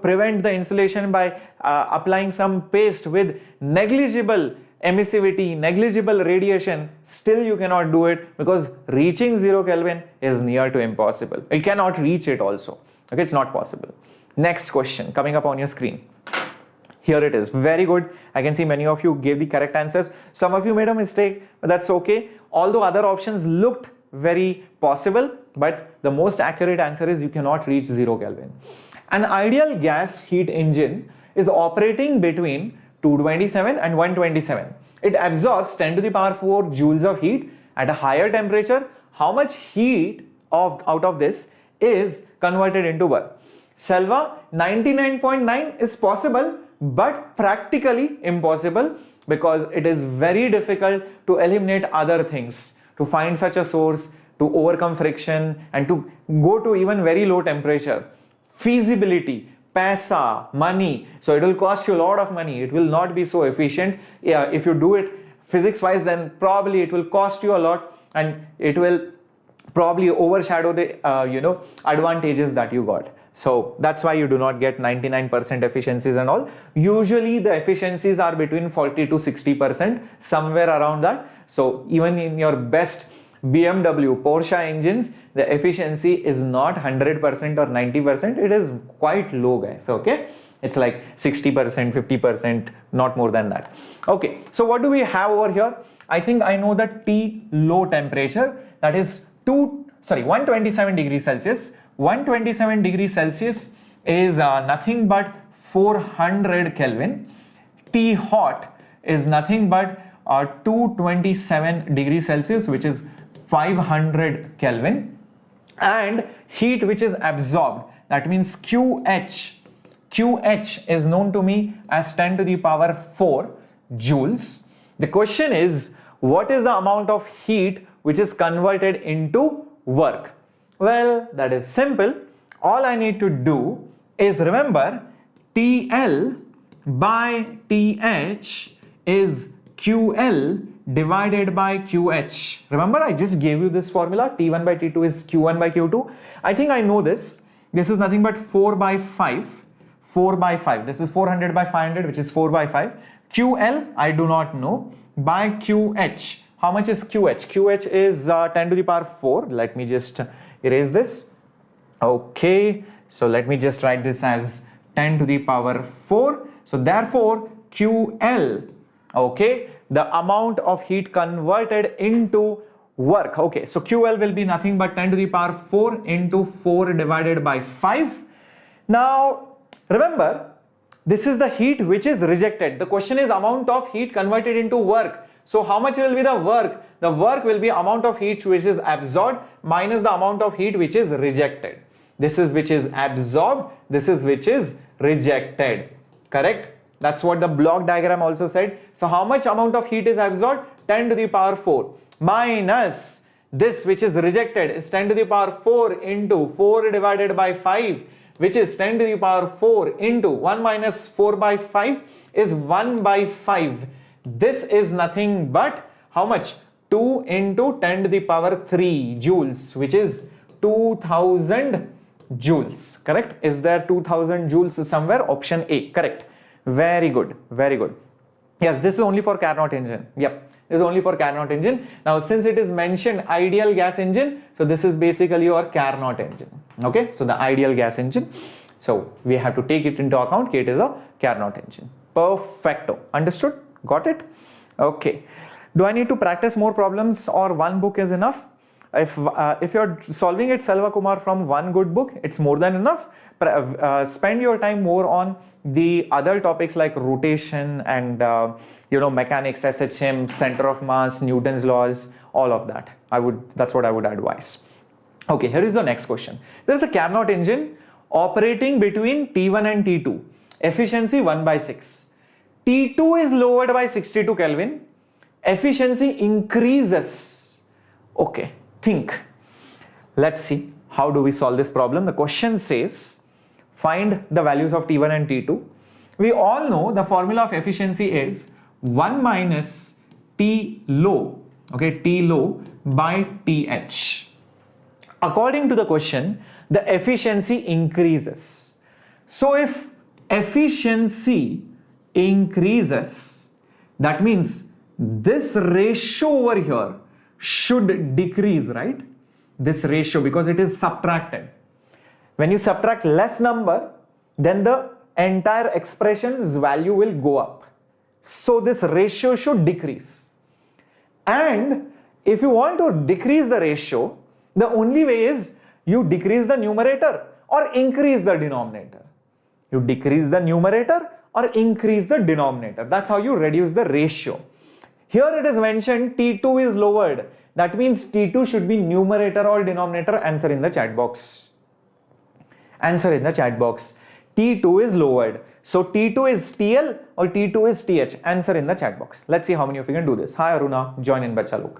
prevent the insulation by applying some paste with negligible emissivity, negligible radiation. Still you cannot do it because reaching 0 Kelvin is near to impossible. You cannot reach it also. Okay, it's not possible. Next question coming up on your screen. Here it is. Very good. I can see many of you gave the correct answers. Some of you made a mistake, but that's okay. Although other options looked very possible, but the most accurate answer is you cannot reach 0 Kelvin. An ideal gas heat engine is operating between 227 and 127. It absorbs 10 to the power 4 joules of heat at a higher temperature. How much heat out of this is converted into work? Selva, 99.9 is possible, but practically impossible because it is very difficult to eliminate other things, to find such a source, to overcome friction, and to go to even very low temperature. Feasibility, paisa, money, so it will cost you a lot of money. It will not be so efficient. If you do it physics wise, then probably it will cost you a lot and it will probably overshadow the advantages that you got. So that's why you do not get 99% efficiencies and all. Usually the efficiencies are between 40 to 60%, somewhere around that. So even in your best BMW, Porsche engines, the efficiency is not 100% or 90%. It is quite low, guys. Okay, it's like 60%, 50%, not more than that. Okay, so what do we have over here? I think I know the T low temperature, that is 127 degrees Celsius. 127 degrees Celsius is nothing but 400 Kelvin. T hot is nothing but 227 degrees Celsius, which is 500 Kelvin. And heat which is absorbed, that means QH is known to me as 10 to the power 4 joules. The question is, what is the amount of heat which is converted into work? Well, that is simple. All I need to do is remember TL by TH is QL divided by QH. Remember, I just gave you this formula. T1 by T2 is Q1 by Q2. I think I know this. This is nothing but 4 by 5. 4 by 5. This is 400 by 500, which is 4 by 5. QL, I do not know. By QH. How much is QH? QH is 10 to the power 4. Let me just erase this. Okay. So let me just write this as 10 to the power 4. So therefore, QL. Okay, the amount of heat converted into work. Okay, so QL will be nothing but 10 to the power 4 into 4 divided by 5. Now remember, this is the heat which is rejected. The question is amount of heat converted into work. So how much will be the work? The work will be amount of heat which is absorbed minus the amount of heat which is rejected. This is which is absorbed, this is which is rejected. Correct? That's what the block diagram also said. So how much amount of heat is absorbed? 10 to the power 4 minus this which is rejected is 10 to the power 4 into 4 divided by 5, which is 10 to the power 4 into 1 minus 4 by 5 is 1 by 5. This is nothing but how much? 2 into 10 to the power 3 joules, which is 2000 joules. Correct? Is there 2000 joules somewhere? Option A. Correct. Very good. Very good. Yes, this is only for Carnot engine. Yep. This is only for Carnot engine. Now, since it is mentioned ideal gas engine, so this is basically your Carnot engine. Okay. So the ideal gas engine. So we have to take it into account. It is a Carnot engine. Perfecto. Understood? Got it? Okay. Do I need to practice more problems or one book is enough? If you're solving it, Selva Kumar, from one good book, it's more than enough. Spend your time more on the other topics like rotation and mechanics, SHM, center of mass, Newton's laws, all of that. That's what I would advise. Okay, here is the next question. There is a Carnot engine operating between T1 and T2. Efficiency 1 by 6. T2 is lowered by 62 Kelvin. Efficiency increases. Okay, think. Let's see how do we solve this problem. The question says find the values of T1 and T2. We all know the formula of efficiency is 1 minus T low, okay, T low by TH. According to the question, the efficiency increases. So if efficiency increases, that means this ratio over here should decrease, right? This ratio, because it is subtracted. When you subtract less number, then the entire expression's value will go up. So this ratio should decrease. And if you want to decrease the ratio, the only way is you decrease the numerator or increase the denominator. You decrease the numerator or increase the denominator. That's how you reduce the ratio. Here it is mentioned T2 is lowered. That means T2 should be numerator or denominator. Answer in the chat box. Answer in the chat box. T2 is lowered. So T2 is TL or T2 is TH. Answer in the chat box. Let's see how many of you can do this. Hi Aruna, join in bacha log.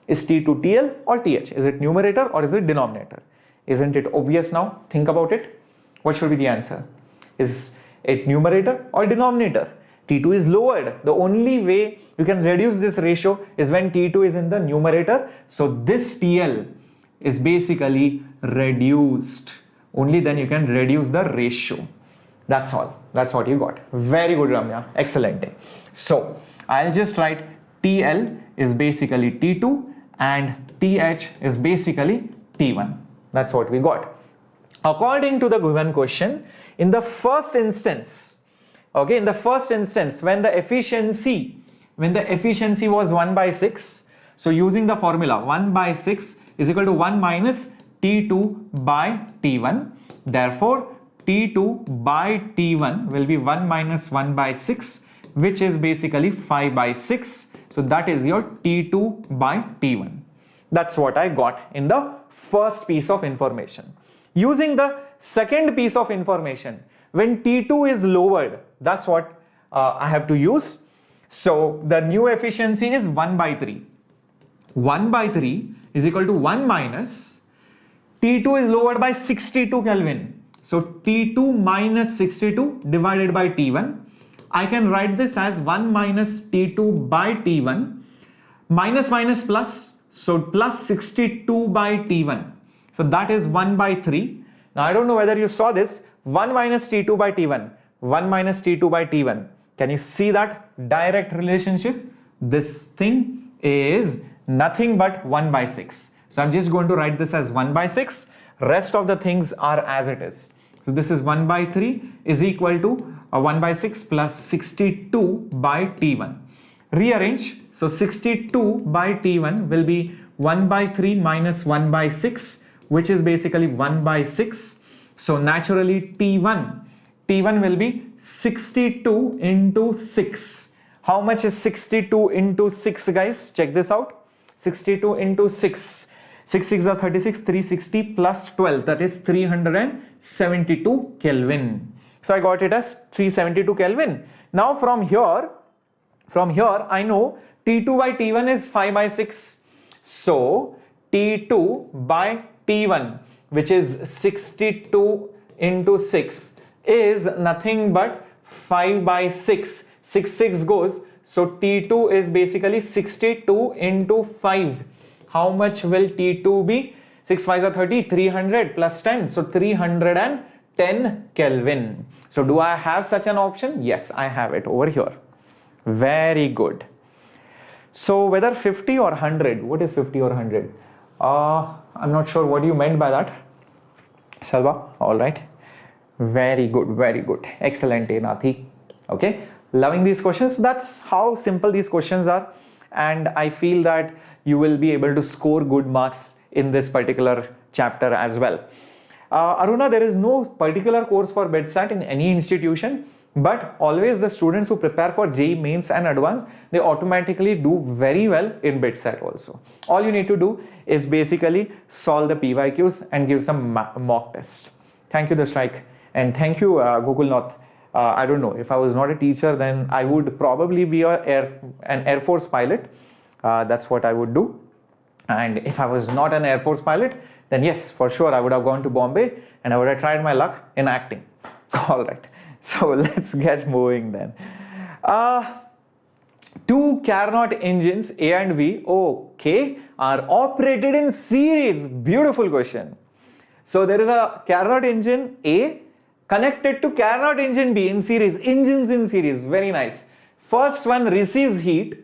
Is T2 TL or TH? Is it numerator or is it denominator? Isn't it obvious now? Think about it. What should be the answer? Is it numerator or denominator? T2 is lowered. The only way you can reduce this ratio is when T2 is in the numerator. So this TL is basically reduced. Only then you can reduce the ratio. That's all. That's what you got. Very good, Ramya. Excellent. So I'll just write TL is basically T2 and TH is basically T1. That's what we got. According to the given question, in the first instance, okay, in the first instance, when the efficiency was 1 by 6, so using the formula 1 by 6 is equal to 1 minus T2 by T1. Therefore, T2 by T1 will be 1 minus 1 by 6, which is basically 5 by 6. So that is your T2 by T1. That's what I got in the first piece of information. Using the second piece of information, when T2 is lowered, that's what I have to use. So the new efficiency is 1 by 3. 1 by 3 is equal to 1 minus T2 is lowered by 62 Kelvin. So T2 minus 62 divided by T1. I can write this as 1 minus T2 by T1 minus minus plus. So plus 62 by T1. So that is 1 by 3. Now I don't know whether you saw this. 1 minus T2 by T1. 1 minus T2 by T1. Can you see that direct relationship? This thing is nothing but 1 by 6. So I'm just going to write this as 1 by 6. Rest of the things are as it is. So this is 1 by 3 is equal to 1 by 6 plus 62 by T1. Rearrange. So 62 by T1 will be 1 by 3 minus 1 by 6, which is basically 1 by 6. So naturally T1 will be 62 into 6. How much is 62 into 6, guys? Check this out. 62 into 6. 6 6 are 36, 360 plus 12, that is 372 Kelvin. So I got it as 372 Kelvin. Now from here I know T2 by T1 is 5 by 6. So T2 by T1, which is 62 into 6, is nothing but 5 by 6. 6 goes. So T2 is basically 62 into 5. How much will T2 be? 6 5s are 30, 300 plus 10. So 310 Kelvin. So do I have such an option? Yes, I have it over here. Very good. So whether 50 or 100, what is 50 or 100? I'm not sure what you meant by that. Salva, all right. Very good, very good. Excellent, Nathi. Okay, loving these questions. That's how simple these questions are. And I feel that you will be able to score good marks in this particular chapter as well. Aruna, there is no particular course for BEDSAT in any institution, but always the students who prepare for JEE Mains and Advanced, they automatically do very well in BEDSAT also. All you need to do is basically solve the PYQs and give some mock tests. Thank you, Dashrike, and thank you, Google Nath. I don't know, if I was not a teacher, then I would probably be an Air Force pilot. That's what I would do. And if I was not an Air Force pilot, then yes, for sure I would have gone to Bombay and I would have tried my luck in acting. All right, so let's get moving then. Two Carnot engines A and B, okay, are operated in series. Beautiful question. So there is a Carnot engine A connected to Carnot engine B in series, engines in series. Very nice. First one receives heat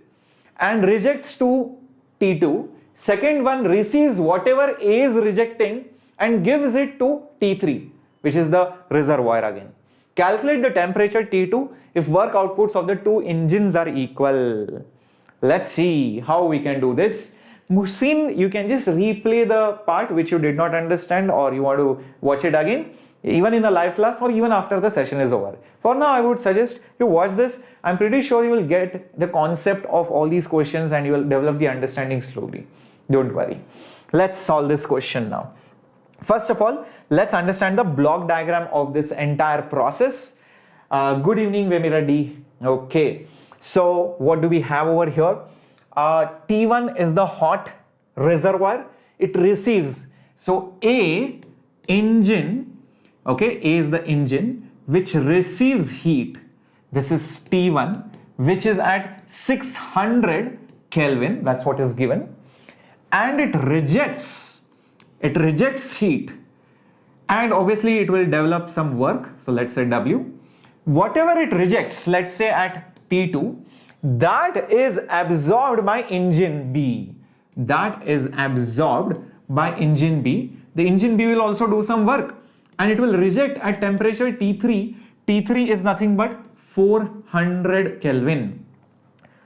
and rejects to T2. Second one receives whatever A is rejecting and gives it to T3, which is the reservoir again. Calculate the temperature T2 if work outputs of the two engines are equal. Let's see how we can do this. Muhsin, you can just replay the part which you did not understand, or you want to watch it again, even in a live class or even after the session is over. For now, I would suggest you watch this. I'm pretty sure you will get the concept of all these questions and you will develop the understanding slowly. Don't worry. Let's solve this question now. First of all, let's understand the block diagram of this entire process. Good evening, Vemira D. Okay, so what do we have over here? T1 is the hot reservoir. It receives, so A engine, okay, A is the engine which receives heat. This is T1, which is at 600 Kelvin, that's what is given, and it rejects heat, and obviously it will develop some work. So let's say W. Whatever it rejects, let's say at T2, that is absorbed by engine B. That is absorbed by engine B. The engine B will also do some work and it will reject at temperature T3. T3 is nothing but 400 Kelvin.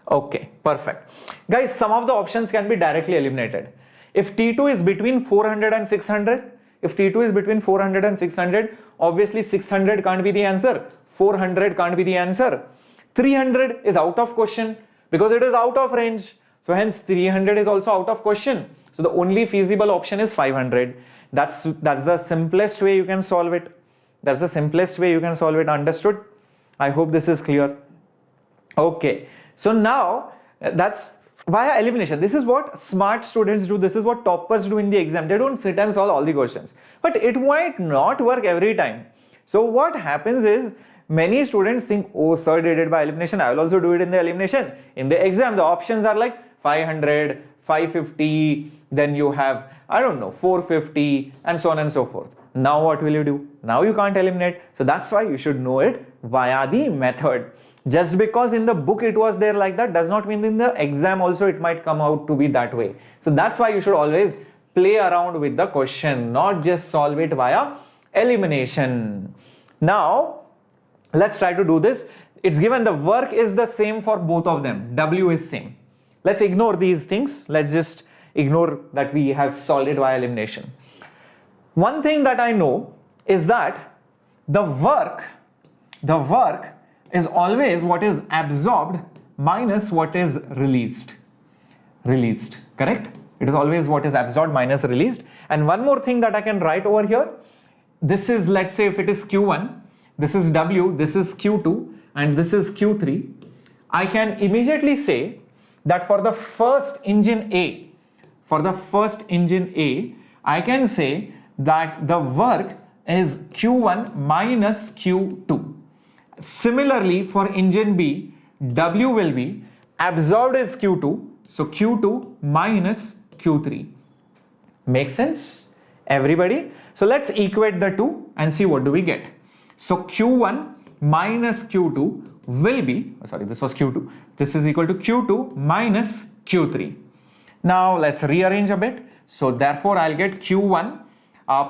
Okay, perfect. Guys, some of the options can be directly eliminated. If T2 is between 400 and 600, obviously 600 can't be the answer. 400 can't be the answer. 300 is out of question because it is out of range. So hence 300 is also out of question. So the only feasible option is 500. That's the simplest way you can solve it. That's the simplest way you can solve it. Understood? I hope this is clear. Okay. So now that's via elimination. This is what smart students do. This is what toppers do in the exam. They don't sit and solve all the questions. But it might not work every time. So what happens is, many students think, oh, sir did it by elimination, I will also do it in the elimination. In the exam, the options are like 500, 550, then you have, I don't know, 450, and so on and so forth. Now what will you do? Now you can't eliminate. So that's why you should know it via the method. Just because in the book it was there like that does not mean in the exam also it might come out to be that way. So that's why you should always play around with the question, not just solve it via elimination. Now, Let's try to do this. It's given the work is the same for both of them. W is same. Let's ignore these things. Let's just ignore that we have solved it via elimination. One thing that I know is that the work is always what is absorbed minus what is released. Correct? It is always what is absorbed minus released. And one more thing that I can write over here, this is, let's say if it is Q1, this is W, this is Q2, and this is Q3. I can immediately say that for the first engine A, I can say that the work is Q1 minus Q2. Similarly, for engine B, W will be absorbed is Q2, so Q2 minus Q3. Make sense, everybody? So let's equate the two and see what do we get. So Q1 minus Q2 will be, this was Q2. This is equal to Q2 minus Q3. Now let's rearrange a bit. So therefore I'll get Q1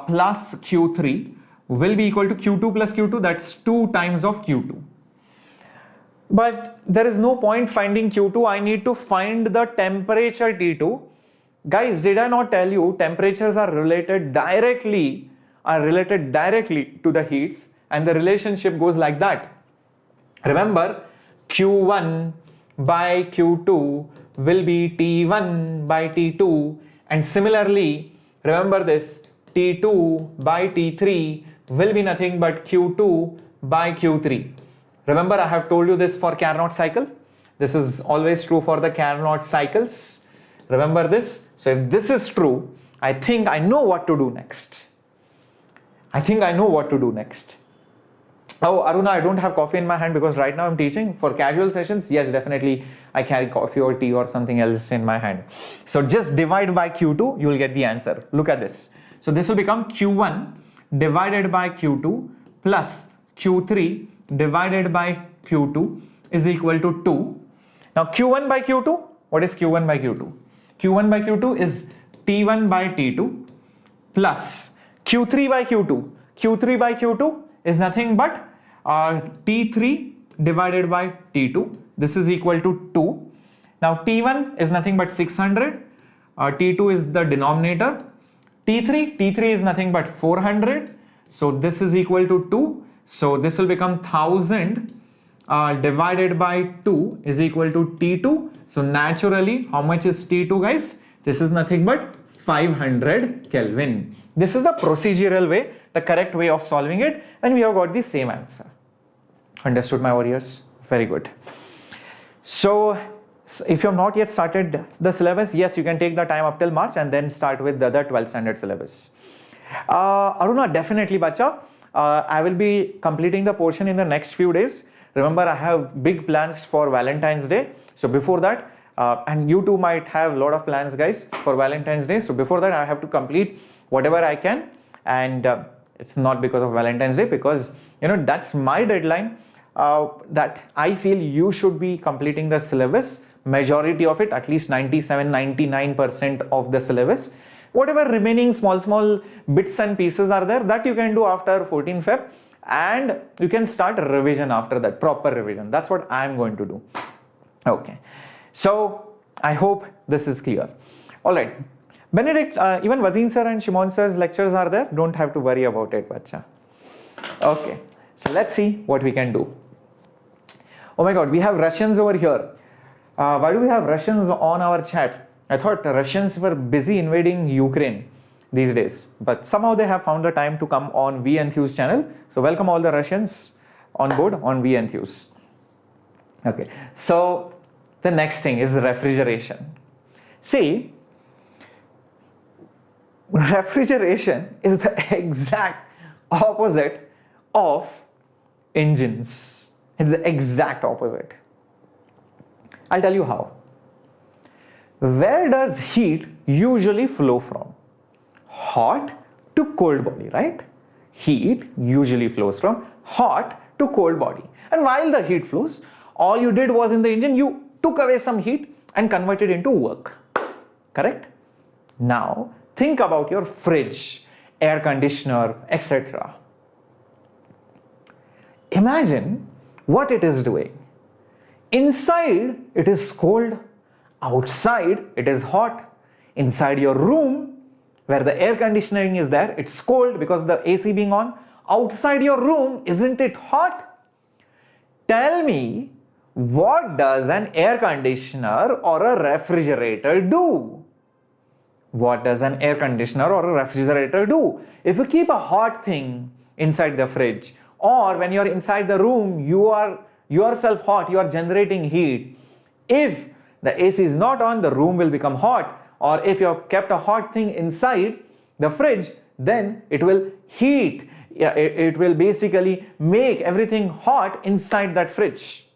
plus Q3 will be equal to Q2 plus Q2. That's 2 times of Q2. But there is no point finding Q2. I need to find the temperature T2. Guys, did I not tell you temperatures are related directly to the heats, and the relationship goes like that. Remember, Q1 by Q2 will be T1 by T2, and similarly, remember this, T2 by T3 will be nothing but Q2 by Q3. Remember, I have told you this for Carnot cycle. This is always true for the Carnot cycles. Remember this. So if this is true, I think I know what to do next. Oh, Aruna, I don't have coffee in my hand because right now I'm teaching. For casual sessions, yes, definitely I carry coffee or tea or something else in my hand. So just divide by Q2, you will get the answer. Look at this. So this will become Q1 divided by Q2 plus Q3 divided by Q2 is equal to 2. Now Q1 by Q2, what is Q1 by Q2? Q1 by Q2 is T1 by T2 plus Q3 by Q2. Q3 by Q2 is nothing but T3 divided by T2. This is equal to 2. Now T1 is nothing but 600. T2 is the denominator. T3 is nothing but 400. So this is equal to 2. So this will become 1000 divided by 2 is equal to T2. So naturally, how much is T2, guys? This is nothing but 500 Kelvin. This is the procedural way, the correct way of solving it, and we have got the same answer. Understood, my warriors? Very good. So if you have not yet started the syllabus, yes, you can take the time up till March and then start with the other 12th standard syllabus. Aruna, definitely, bacha. I will be completing the portion in the next few days. Remember, I have big plans for Valentine's Day. So before that, and you too might have a lot of plans, guys, for Valentine's Day. So before that, I have to complete whatever I can. And it's not because of Valentine's Day, because, you know, that's my deadline that I feel you should be completing the syllabus. Majority of it, at least 97-99% of the syllabus. Whatever remaining small bits and pieces are there, that you can do after 14 Feb, and you can start revision after that, proper revision. That's what I'm going to do. Okay, so I hope this is clear. All right, Benedict, even Wazim sir and Shimon sir's lectures are there. Don't have to worry about it, bacha. Okay, so let's see what we can do. Oh my God, we have Russians over here. Why do we have Russians on our chat? I thought Russians were busy invading Ukraine these days, but somehow they have found the time to come on JEE Enthuse channel. So welcome all the Russians on board on JEE Enthuse. Okay, so the next thing is refrigeration. See, refrigeration is the exact opposite of engines. It's the exact opposite. I'll tell you how. Where does heat usually flow from? Hot to cold body, right? Heat usually flows from hot to cold body. And while the heat flows, all you did was in the engine, you took away some heat and converted into work. Correct? Now, think about your fridge, air conditioner, etc. Imagine what it is doing. Inside it is cold, outside it is hot. Inside your room where the air conditioning is there, it's cold because the AC being on. Outside your room, isn't it hot? Tell me, what does an air conditioner or a refrigerator do? What does an air conditioner or a refrigerator do? If you keep a hot thing inside the fridge, or when you're inside the room, you are yourself hot, you are generating heat. If the AC is not on, the room will become hot. Or if you have kept a hot thing inside the fridge, then it will heat. It will basically make everything hot inside that fridge.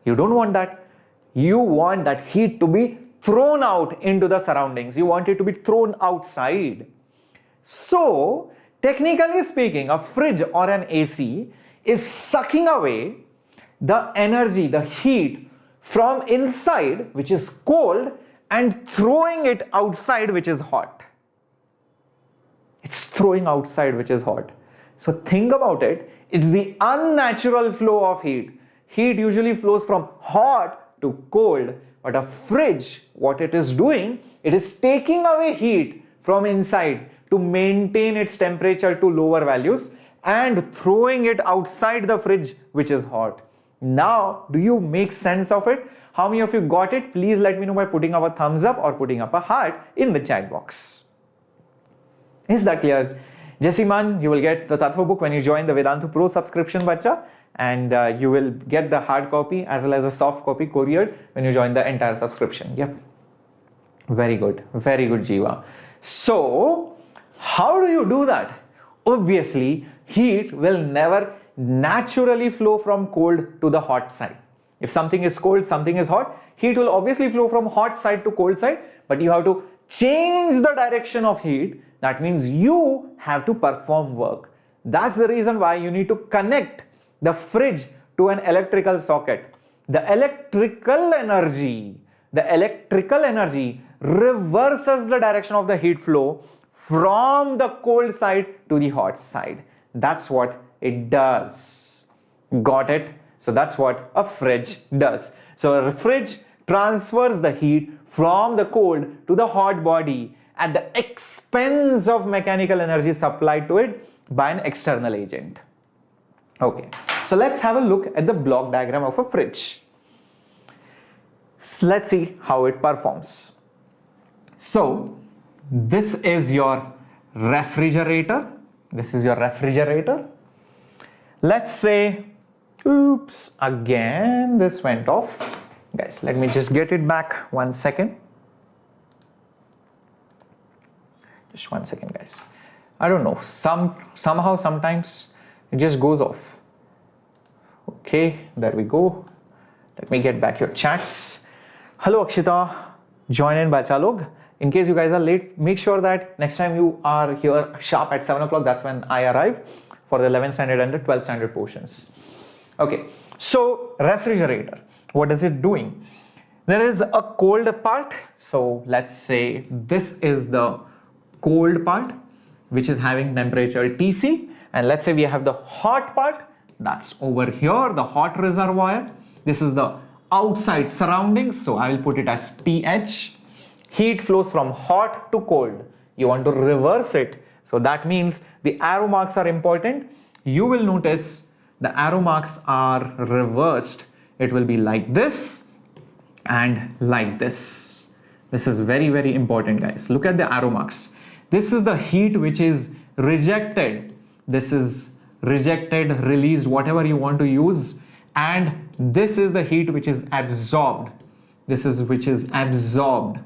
You don't want that. You want that heat to be thrown out into the surroundings. You want it to be thrown outside. So, technically speaking, a fridge or an AC is sucking away the energy, the heat from inside, which is cold, and throwing it outside, which is hot. It's throwing outside, which is hot. So think about it. It's the unnatural flow of heat. Heat usually flows from hot to cold. But a fridge, what it is doing, it is taking away heat from inside to maintain its temperature to lower values and throwing it outside the fridge, which is hot. Now, do you make sense of it? How many of you got it? Please let me know by putting up a thumbs up or putting up a heart in the chat box. Is that clear? JEE Man, you will get the Tattva book when you join the Vedantu Pro subscription, bacha, and you will get the hard copy as well as the soft copy couriered when you join the entire subscription. Yep. Very good, Jiva. So, how do you do that? Obviously, heat will never naturally flow from cold to the hot side. If something is cold, something is hot, heat will obviously flow from hot side to cold side, but you have to change the direction of heat. That means you have to perform work. That's the reason why you need to connect the fridge to an electrical socket. The electrical energy reverses the direction of the heat flow from the cold side to the hot side. That's what it does. Got it? So that's what a fridge does. So a fridge transfers the heat from the cold to the hot body at the expense of mechanical energy supplied to it by an external agent. Okay, so let's have a look at the block diagram of a fridge. So let's see how it performs. So this is your refrigerator. Let's say, oops, again this went off. Guys, let me just get it back 1 second. Just 1 second, guys. I don't know, somehow, sometimes it just goes off. Okay, there we go. Let me get back your chats. Hello Akshita, join in Bachalog. In case you guys are late, make sure that next time you are here sharp at 7 o'clock, that's when I arrive for the 11th standard and the 12th standard portions. Okay, so refrigerator, what is it doing? There is a cold part. So let's say this is the cold part, which is having temperature Tc, and let's say we have the hot part, that's over here, the hot reservoir. This is the outside surroundings, so I will put it as Th. Heat flows from hot to cold. You want to reverse it, so that means the arrow marks are important. You will notice the arrow marks are reversed. It will be like this and like this. This is very, very important, guys. Look at the arrow marks. This is the heat which is rejected. This is rejected, released, whatever you want to use. And this is the heat which is absorbed. This is which is absorbed.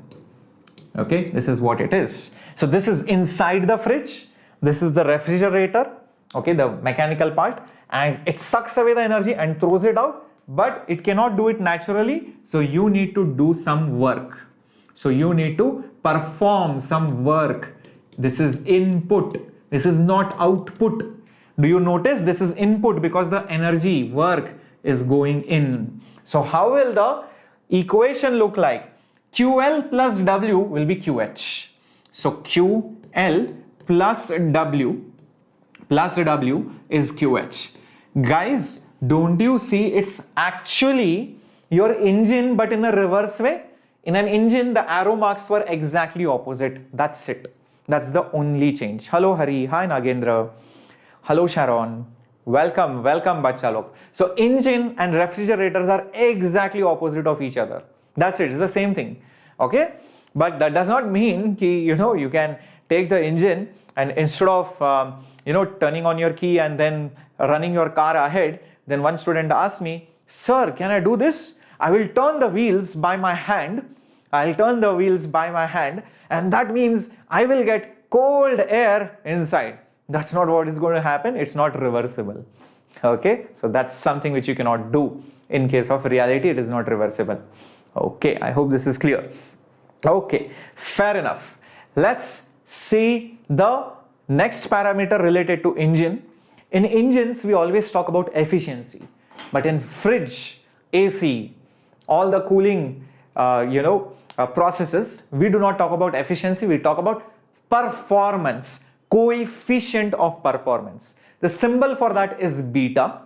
Okay, this is what it is. So this is inside the fridge. This is the refrigerator. Okay, the mechanical part. And it sucks away the energy and throws it out. But it cannot do it naturally. So you need to do some work. So you need to perform some work. This is input. This is not output. Do you notice this is input because the energy work is going in. So how will the equation look like? QL plus W will be QH. So QL plus W is QH. Guys, don't you see it's actually your engine but in a reverse way? In an engine, the arrow marks were exactly opposite. That's it. That's the only change. Hello Hari, hi Nagendra. Hello Sharon. Welcome bacha log. So engine and refrigerators are exactly opposite of each other. That's it. It's the same thing. Okay? But that does not mean ki, you can take the engine and instead of turning on your key and then running your car ahead, then one student asked me, sir, can I do this? I will turn the wheels by my hand. I'll turn the wheels by my hand, and that means I will get cold air inside. That's not what is going to happen. It's not reversible. Okay, so that's something which you cannot do. In case of reality, it is not reversible. Okay, I hope this is clear. Okay, fair enough. Let's see the next parameter related to engine. In engines, we always talk about efficiency, but in fridge, AC, all the cooling, processes, we do not talk about efficiency. We talk about performance, coefficient of performance. The symbol for that is beta.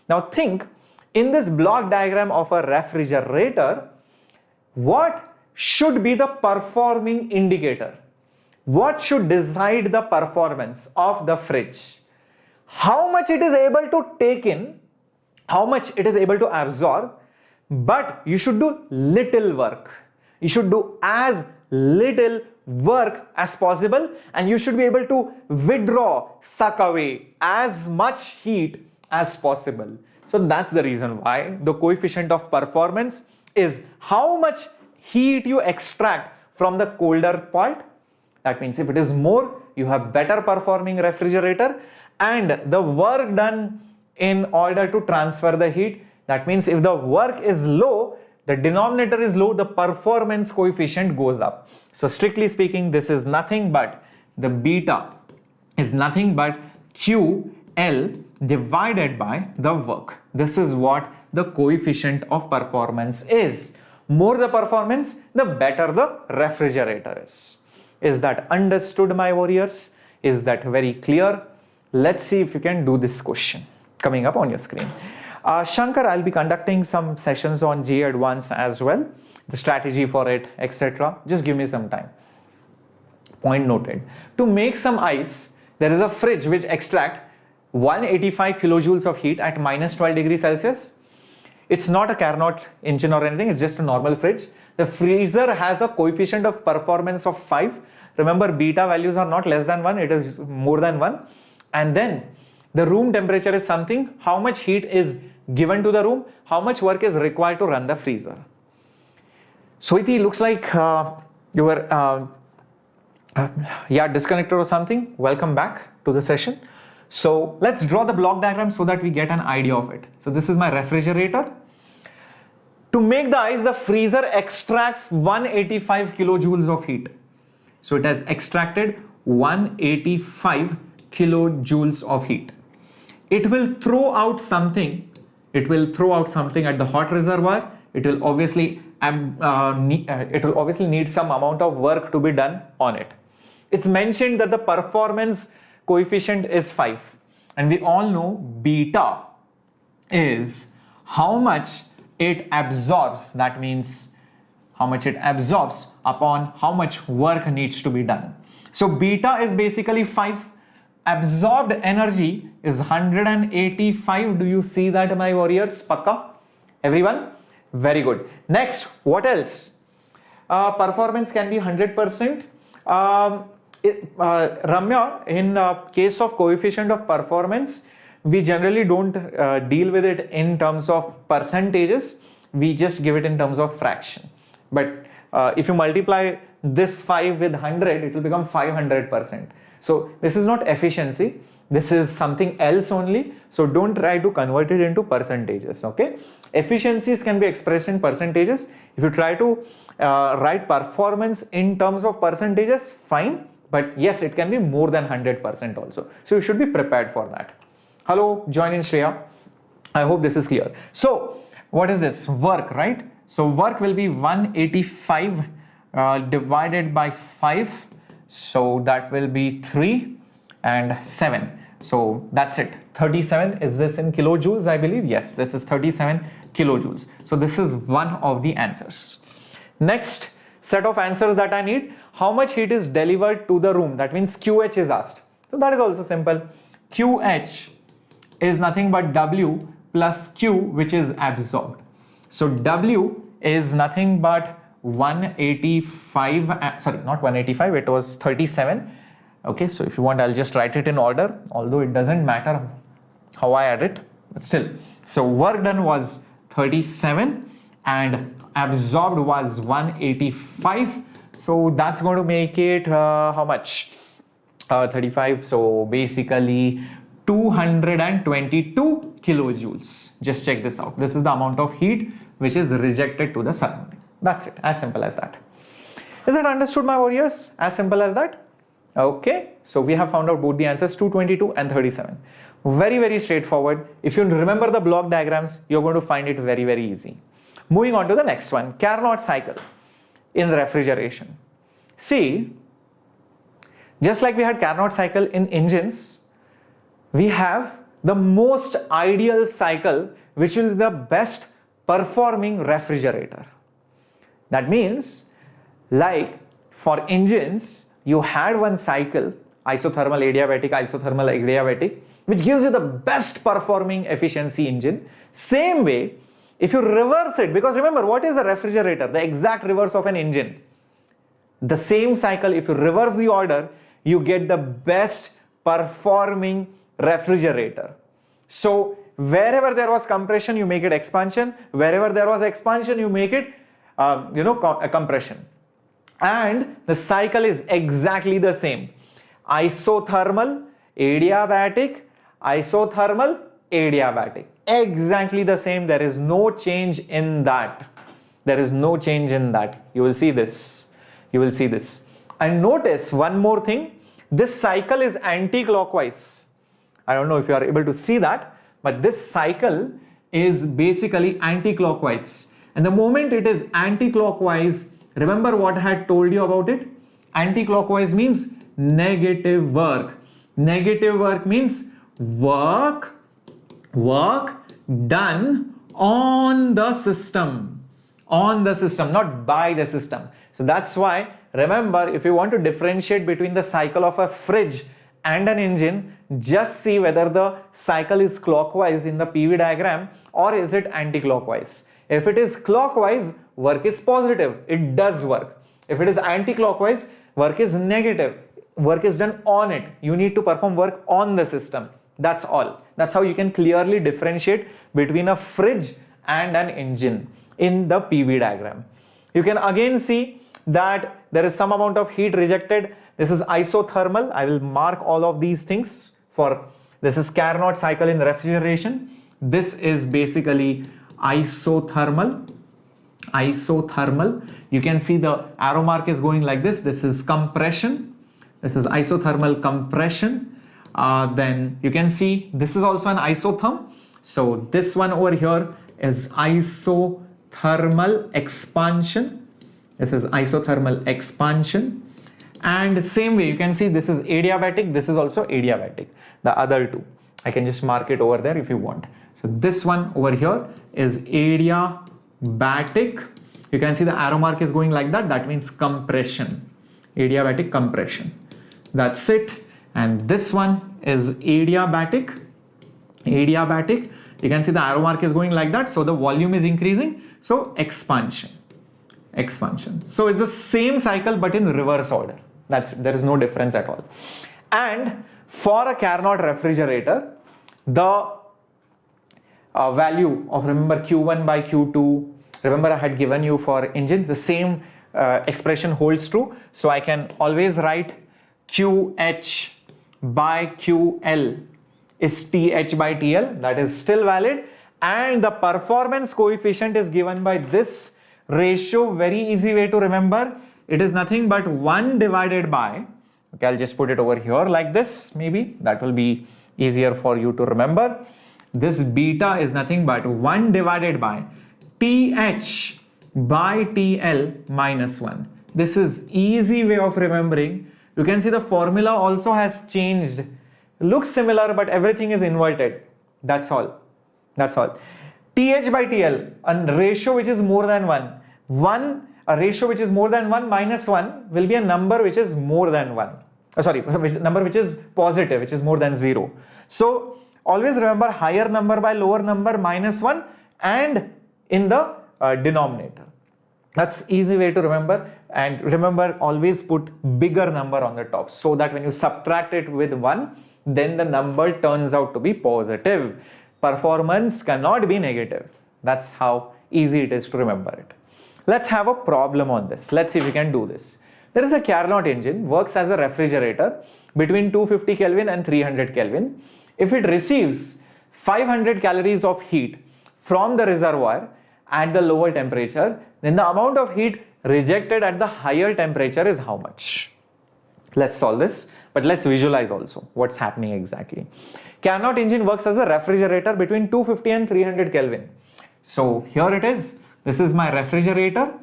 Now think, in this block diagram of a refrigerator, what should be the performing indicator? What should decide the performance of the fridge? How much it is able to take in, how much it is able to absorb, but you should do little work. You should do as little work as possible, and you should be able to withdraw, suck away as much heat as possible. So that's the reason why the coefficient of performance is how much heat you extract from the colder part. That means if it is more, you have better performing refrigerator, and the work done in order to transfer the heat. That means if the work is low, the denominator is low, the performance coefficient goes up. So strictly speaking, this is nothing but, the beta is nothing but QL divided by the work. This is what the coefficient of performance is. More the performance, the better the refrigerator is. Is that understood, my warriors? Is that very clear? Let's see if you can do this question coming up on your screen. Shankar, I'll be conducting some sessions on JEE Advanced as well, the strategy for it, etc. Just give me some time. Point noted. To make some ice, there is a fridge which extracts 185 kilojoules of heat at minus 12 degrees Celsius. It's not a Carnot engine or anything, it's just a normal fridge. The freezer has a coefficient of performance of 5. Remember, beta values are not less than 1, it is more than 1. And then the room temperature is something, how much heat is given to the room, how much work is required to run the freezer. Swati, looks like you were disconnected or something. Welcome back to the session. So let's draw the block diagram so that we get an idea of it. So this is my refrigerator. To make the ice, the freezer extracts 185 kilojoules of heat. So it has extracted 185 kilojoules of heat. It will throw out something. It will throw out something at the hot reservoir. It will obviously need some amount of work to be done on it. It's mentioned that the performance coefficient is 5, and we all know beta is how much it absorbs. That means how much it absorbs upon how much work needs to be done. So beta is basically 5. Absorbed energy is 185. Do you see that, my warriors? Pakka? Everyone? Very good. Next, what else? Performance can be 100%. Ramya, in case of coefficient of performance, we generally don't deal with it in terms of percentages. We just give it in terms of fraction. But if you multiply this 5 with 100, it will become 500%. So this is not efficiency. This is something else only. So don't try to convert it into percentages. Okay. Efficiencies can be expressed in percentages. If you try to write performance in terms of percentages, fine. But yes, it can be more than 100% also. So you should be prepared for that. Hello, join in Shreya. I hope this is clear. So what is this? Work, right? So work will be 185 divided by 5. So that will be 3 and 7. So that's it. 37, is this in kilojoules, I believe? Yes, this is 37 kilojoules. So this is one of the answers. Next set of answers that I need, how much heat is delivered to the room? That means QH is asked. So that is also simple. QH is nothing but W plus Q, which is absorbed. So W is nothing but 185, sorry, not 185, it was 37. Okay, so if you want, I'll just write it in order, although it doesn't matter how I add it, but still. So work done was 37 and absorbed was 185. So that's going to make it how much? 35. So basically 222 kilojoules. Just check this out. This is the amount of heat which is rejected to the surrounding. That's it. As simple as that. Is that understood, my warriors? As simple as that. Okay, so we have found out both the answers, 222 and 37. Very, very straightforward. If you remember the block diagrams, you're going to find it very, very easy. Moving on to the next one, Carnot cycle in refrigeration. See, just like we had Carnot cycle in engines, we have the most ideal cycle, which is the best performing refrigerator. That means, like for engines, you had one cycle, isothermal adiabatic, which gives you the best performing efficiency engine. Same way, if you reverse it, because remember, what is a refrigerator? The exact reverse of an engine. The same cycle, if you reverse the order, you get the best performing refrigerator. So wherever there was compression, you make it expansion. Wherever there was expansion, you make it a compression. And the cycle is exactly the same. Isothermal, adiabatic, isothermal, adiabatic. Exactly the same. There is no change in that. There is no change in that. You will see this. You will see this. And notice one more thing. This cycle is anti-clockwise. I don't know if you are able to see that, but this cycle is basically anti-clockwise. And the moment it is anti-clockwise, remember what I had told you about it? Anti-clockwise means negative work. Negative work means work done on the system. On the system, not by the system. So that's why, remember, if you want to differentiate between the cycle of a fridge and an engine, just see whether the cycle is clockwise in the PV diagram or is it anti-clockwise. If it is clockwise, work is positive, it does work. If it is anti-clockwise, work is negative, work is done on it. You need to perform work on the system. That's all. That's how you can clearly differentiate between a fridge and an engine in the PV diagram. You can again see that there is some amount of heat rejected. This is isothermal. I will mark all of these things for this is Carnot cycle in refrigeration. This is basically isothermal. Isothermal. You can see the arrow mark is going like this. This is compression. This is isothermal compression. Then you can see this is also an isotherm. So this one over here is isothermal expansion. This is isothermal expansion. And same way you can see this is adiabatic. This is also adiabatic. The other two. I can just mark it over there if you want. So this one over here is adiabatic. You can see the arrow mark is going like that. That means compression. Adiabatic compression. That's it. And this one is adiabatic. Adiabatic. You can see the arrow mark is going like that. So the volume is increasing. So expansion. Expansion. So it's the same cycle but in reverse order. That's it. There is no difference at all. And for a Carnot refrigerator, the value of, remember, Q1 by Q2, remember I had given you for engines, the same expression holds true. So I can always write QH by QL is TH by TL. That is still valid. And the performance coefficient is given by this ratio. Very easy way to remember. It is nothing but 1 divided by, okay, I'll just put it over here like this, maybe that will be easier for you to remember. This beta is nothing but 1 divided by TH by TL minus 1. This is easy way of remembering. You can see the formula also has changed. looks similar, but everything is inverted. That's all. That's all. TH by TL, a ratio which is more than 1. A ratio which is more than 1 minus 1 will be a number which is more than 1. Number which is positive, which is more than 0. So always remember higher number by lower number minus 1 and in the denominator. That's easy way to remember. And remember, always put bigger number on the top so that when you subtract it with 1, then the number turns out to be positive. Performance cannot be negative. That's how easy it is to remember it. Let's have a problem on this. Let's see if we can do this. There is a Carnot engine, works as a refrigerator between 250 Kelvin and 300 Kelvin. If it receives 500 calories of heat from the reservoir at the lower temperature, then the amount of heat rejected at the higher temperature is how much? Let's solve this, but let's visualize also what's happening exactly. Carnot engine works as a refrigerator between 250 and 300 Kelvin. So here it is. This is my refrigerator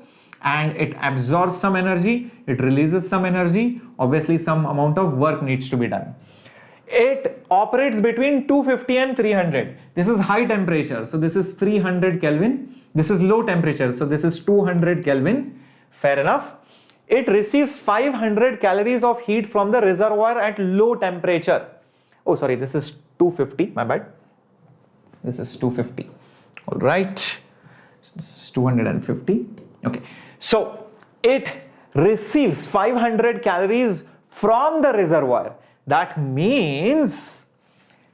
and it absorbs some energy, it releases some energy. Obviously, some amount of work needs to be done. It operates between 250 and 300. This is high temperature, so this is 300 Kelvin. This is low temperature, so this is 200 Kelvin. Fair enough. It receives 500 calories of heat from the reservoir at low temperature. Oh, sorry, this is 250, my bad. This is 250. All right. This is 250. Okay. So it receives 500 calories from the reservoir. That means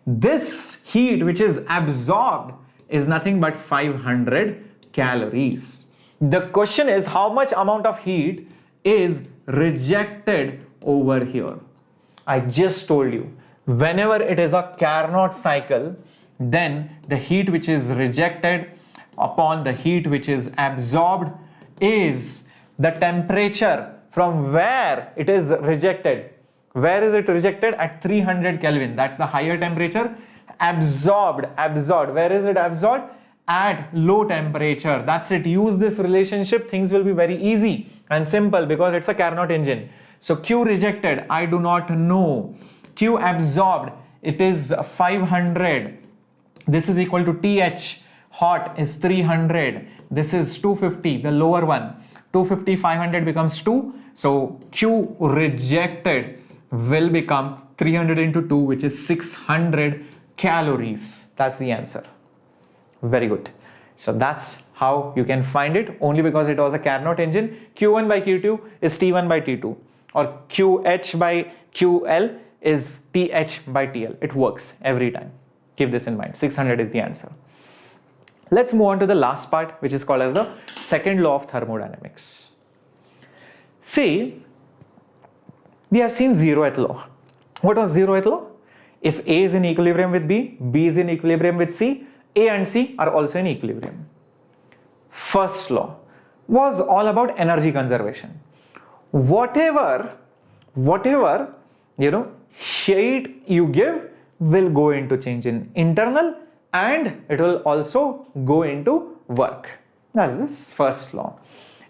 this heat which is absorbed is nothing but 500 calories. The question is how much amount of heat is rejected over here. I just told you, whenever it is a Carnot cycle, then the heat which is rejected upon the heat which is absorbed is the temperature from where it is rejected. Where is it rejected? At 300 Kelvin. That's the higher temperature. Absorbed. Where is it absorbed? At low temperature. That's it. Use this relationship. Things will be very easy and simple because it's a Carnot engine. So Q rejected, I do not know. Q absorbed, it is 500. This is equal to TH. Hot is 300. This is 250, the lower one. 250, 500 becomes 2. So Q rejected will become 300 into 2, which is 600 calories. That's the answer. Very good. So that's how you can find it. Only because it was a Carnot engine, Q1 by Q2 is T1 by T2, or QH by QL is TH by TL. It works every time. Keep this in mind. 600 is the answer. Let's move on to the last part, which is called as the second law of thermodynamics. See, we have seen zeroth law. What was zeroth law? If A is in equilibrium with B, B is in equilibrium with C, A and C are also in equilibrium. First law was all about energy conservation. Whatever heat you give will go into change in internal and it will also go into work. That's this first law.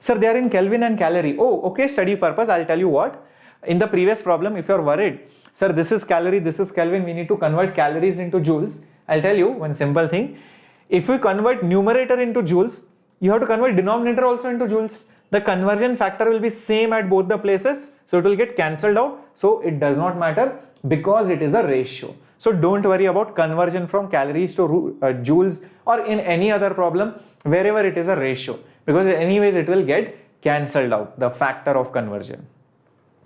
Sir, they are in Kelvin and calorie. Oh, okay, study purpose. I'll tell you what. In the previous problem, if you're worried, sir, this is calorie, this is Kelvin, we need to convert calories into joules. I'll tell you one simple thing. If we convert numerator into joules, you have to convert denominator also into joules. The conversion factor will be same at both the places, so it will get cancelled out. So it does not matter because it is a ratio. So don't worry about conversion from calories to joules or in any other problem wherever it is a ratio, because anyways it will get cancelled out, the factor of conversion.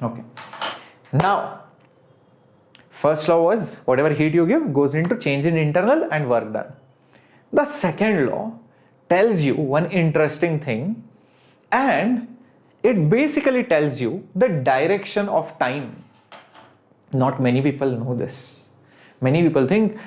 Okay. Now, first law was whatever heat you give goes into change in internal and work done. The second law tells you one interesting thing, and it basically tells you the direction of time. Not many people know this. Many people think,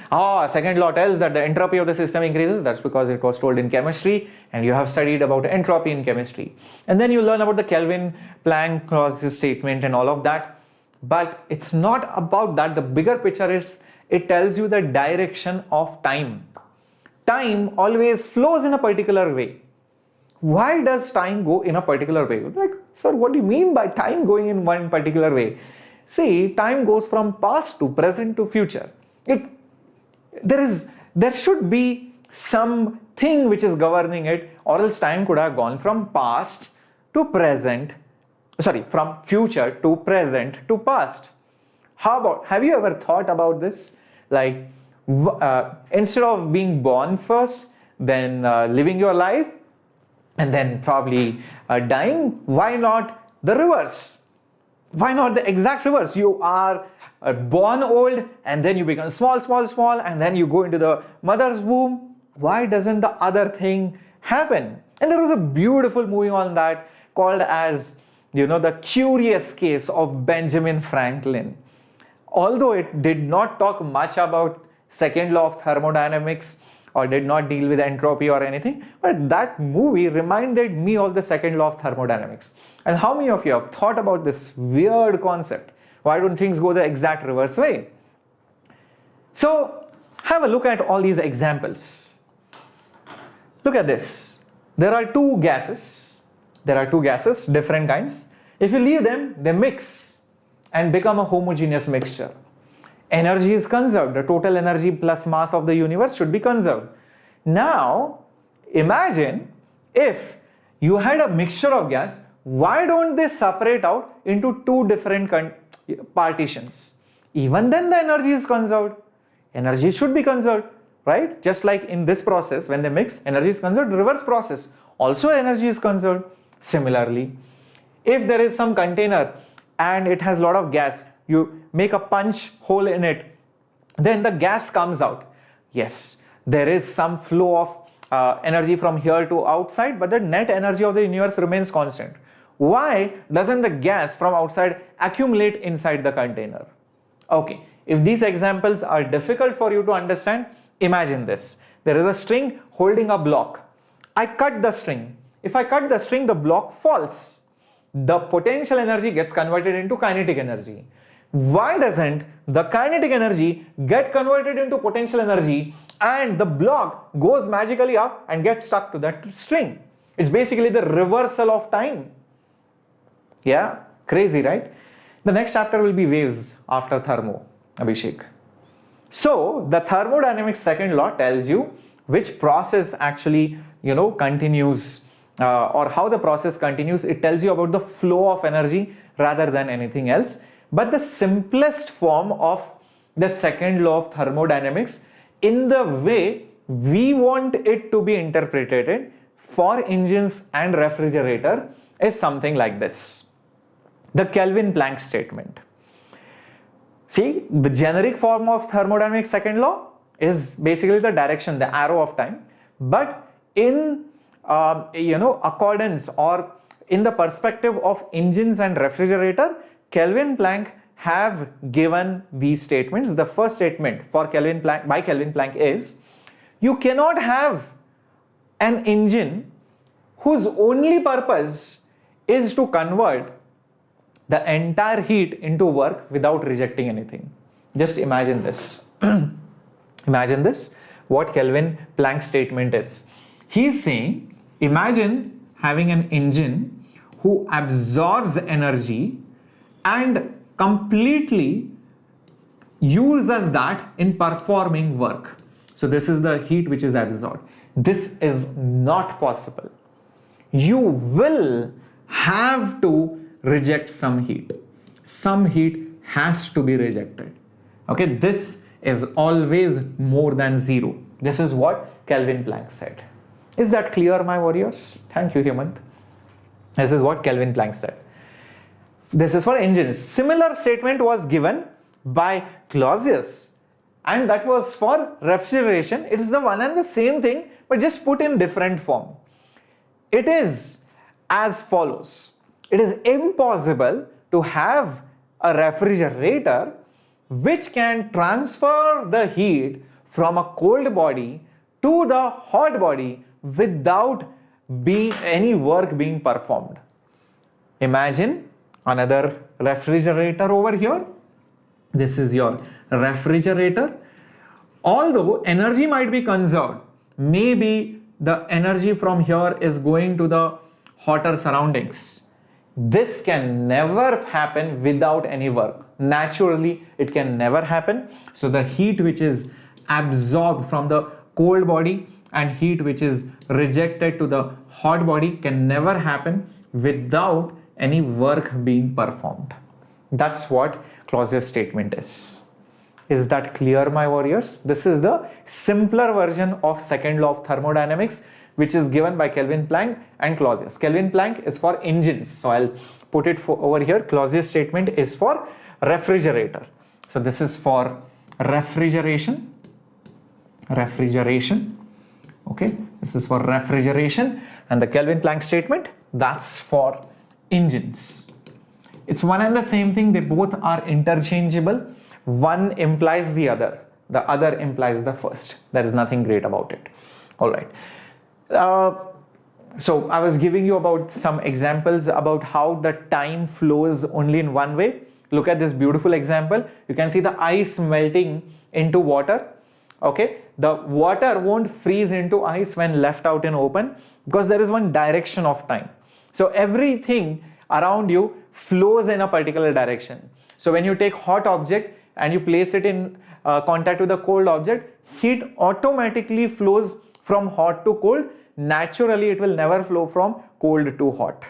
second law tells that the entropy of the system increases. That's because it was told in chemistry and you have studied about entropy in chemistry. And then you learn about the Kelvin Planck clause statement and all of that. But it's not about that. The bigger picture is it tells you the direction of time. Time always flows in a particular way. Why does time go in a particular way? Like, sir, what do you mean by time going in one particular way? See, time goes from past to present to future. There should be something which is governing it, or else time could have gone from past to present, from future to present to past. Have you ever thought about this? Like, instead of being born first, then living your life, and then probably dying, why not the reverse? Why not the exact reverse? You are born old, and then you become small, and then you go into the mother's womb. Why doesn't the other thing happen? And there was a beautiful movie on that called as, The Curious Case of Benjamin Franklin. Although it did not talk much about second law of thermodynamics or did not deal with entropy or anything, but that movie reminded me of the second law of thermodynamics. And how many of you have thought about this weird concept? Why don't things go the exact reverse way? So have a look at all these examples. Look at this. There are two gases, different kinds. If you leave them, they mix and become a homogeneous mixture. Energy is conserved. The total energy plus mass of the universe should be conserved. Now, imagine if you had a mixture of gas, why don't they separate out into two different partitions? Even then the energy is conserved. Energy should be conserved, right? Just like in this process, when they mix, energy is conserved. The reverse process, also energy is conserved. Similarly, if there is some container and it has a lot of gas, you make a punch hole in it, then the gas comes out. Yes, there is some flow of energy from here to outside, but the net energy of the universe remains constant. Why doesn't the gas from outside accumulate inside the container? Okay, if these examples are difficult for you to understand, imagine this. There is a string holding a block. I cut the string. If I cut the string, the block falls. The potential energy gets converted into kinetic energy. Why doesn't the kinetic energy get converted into potential energy and the block goes magically up and gets stuck to that string? It's basically the reversal of time. Yeah, crazy, right? The next chapter will be waves after thermo, Abhishek. So the thermodynamics second law tells you which process actually, continues or how the process continues. It tells you about the flow of energy rather than anything else. But the simplest form of the second law of thermodynamics, in the way we want it to be interpreted for engines and refrigerator, is something like this. The Kelvin-Planck statement. See, the generic form of thermodynamics second law is basically the direction, the arrow of time. But in accordance or in the perspective of engines and refrigerator, Kelvin-Planck have given these statements. The first statement for by Kelvin-Planck is, you cannot have an engine whose only purpose is to convert the entire heat into work without rejecting anything. Just imagine this. Imagine this, what Kelvin-Planck statement is. He is saying, imagine having an engine who absorbs energy and completely uses that in performing work. So this is the heat which is absorbed. This is not possible. You will have to reject some heat. Some heat has to be rejected. Okay, this is always more than zero. This is what Kelvin-Planck said. Is that clear, my warriors? Thank you, Hemant. This is what Kelvin-Planck said. This is for engines. Similar statement was given by Clausius, and that was for refrigeration. It is the one and the same thing, but just put in different form. It is as follows. It is impossible to have a refrigerator which can transfer the heat from a cold body to the hot body without any work being performed. Imagine another refrigerator over here. This is your refrigerator. Although energy might be conserved, maybe the energy from here is going to the hotter surroundings. This can never happen without any work. naturally it can never happen. So the heat which is absorbed from the cold body and heat which is rejected to the hot body can never happen without any work being performed. That's what Clausius statement is. Is that clear, my warriors? This is the simpler version of second law of thermodynamics, which is given by Kelvin Planck and Clausius. Kelvin Planck is for engines, so I'll put it over here. Clausius statement is for refrigerator. So this is for refrigeration. Okay, this is for refrigeration, and the Kelvin Planck statement, that's for engines. It's one and the same thing. They both are interchangeable. One implies the other implies the first. There is nothing great about it. All right. So I was giving you about some examples about how the time flows only in one way. Look at this beautiful example. You can see the ice melting into water. Okay, the water won't freeze into ice when left out in open because there is one direction of time. So everything around you flows in a particular direction. So when you take hot object and you place it in contact with the cold object, heat automatically flows from hot to cold. Naturally, it will never flow from cold to hot.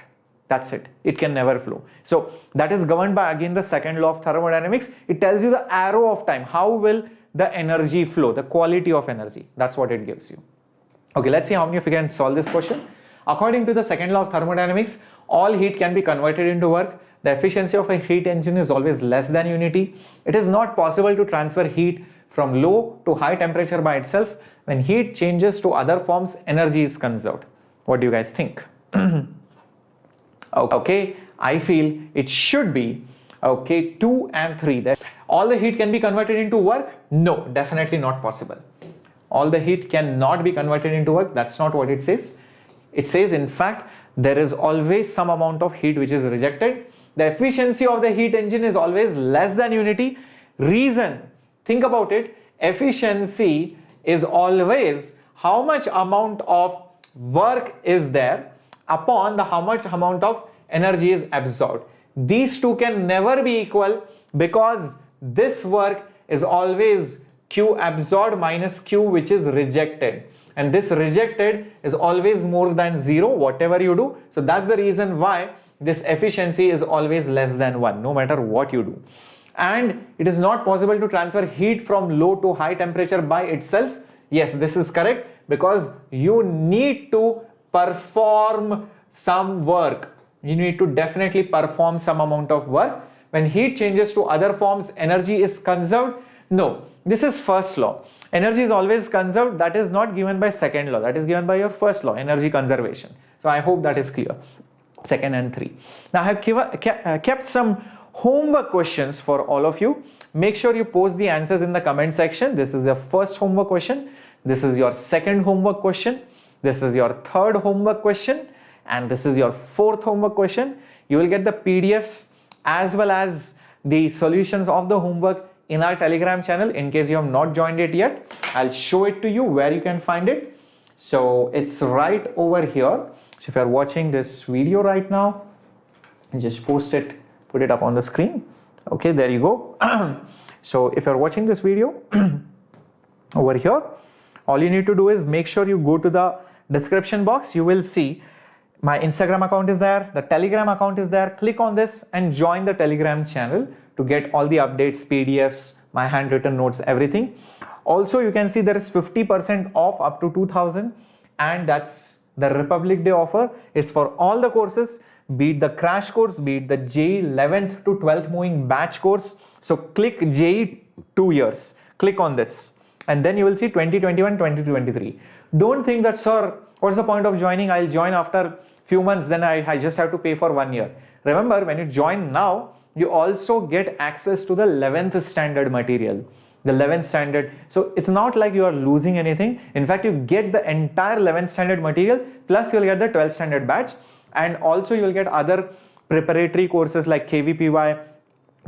That's it. It can never flow. So that is governed by, again, the second law of thermodynamics. It tells you the arrow of time. How will the energy flow, the quality of energy? That's what it gives you. Okay, let's see how many of you can solve this question. According to the second law of thermodynamics, all heat can be converted into work. The efficiency of a heat engine is always less than unity. It is not possible to transfer heat from low to high temperature by itself. When heat changes to other forms, energy is conserved. What do you guys think? Okay, I feel it should be, okay, 2 and 3. That all the heat can be converted into work? No, definitely not possible. All the heat cannot be converted into work. That's not what it says. It says, in fact, there is always some amount of heat which is rejected. The efficiency of the heat engine is always less than unity. Reason, think about it, efficiency is always how much amount of work is there upon the how much amount of energy is absorbed. These two can never be equal because this work is always Q absorbed minus Q which is rejected, and this rejected is always more than 0 whatever you do. So that's the reason why this efficiency is always less than 1 no matter what you do. And it is not possible to transfer heat from low to high temperature by itself. Yes, this is correct, because you need to perform some work. You need to definitely perform some amount of work. When heat changes to other forms, energy is conserved. No, this is first law. Energy is always conserved. That is not given by second law. That is given by your first law, energy conservation. So I hope that is clear. 2nd and 3. Now I have kept some homework questions for all of you. Make sure you post the answers in the comment section. This is your first homework question. This is your second homework question. This is your third homework question. And this is your fourth homework question. You will get the PDFs as well as the solutions of the homework in our Telegram channel. In case you have not joined it yet, I'll show it to you where you can find it. So it's right over here. So if you're watching this video right now, just post it, put it up on the screen. Okay, there you go. So if you're watching this video over here, all you need to do is make sure you go to the description box. You will see my Instagram account is there, the Telegram account is there. Click on this and join the Telegram channel to get all the updates, PDFs, my handwritten notes, everything. Also, you can see there is 50% off up to 2000, and that's the Republic Day offer. It's for all the courses, be it the crash course, be it the JEE 11th to 12th moving batch course. So click JEE 2 years, click on this, and then you will see 2021, 2023. Don't think that, sir, what's the point of joining? I'll join after few months, then I just have to pay for 1 year. Remember, when you join now, you also get access to the 11th standard material, the 11th standard. So it's not like you are losing anything. In fact, you get the entire 11th standard material, plus you'll get the 12th standard batch. And also you'll get other preparatory courses like KVPY,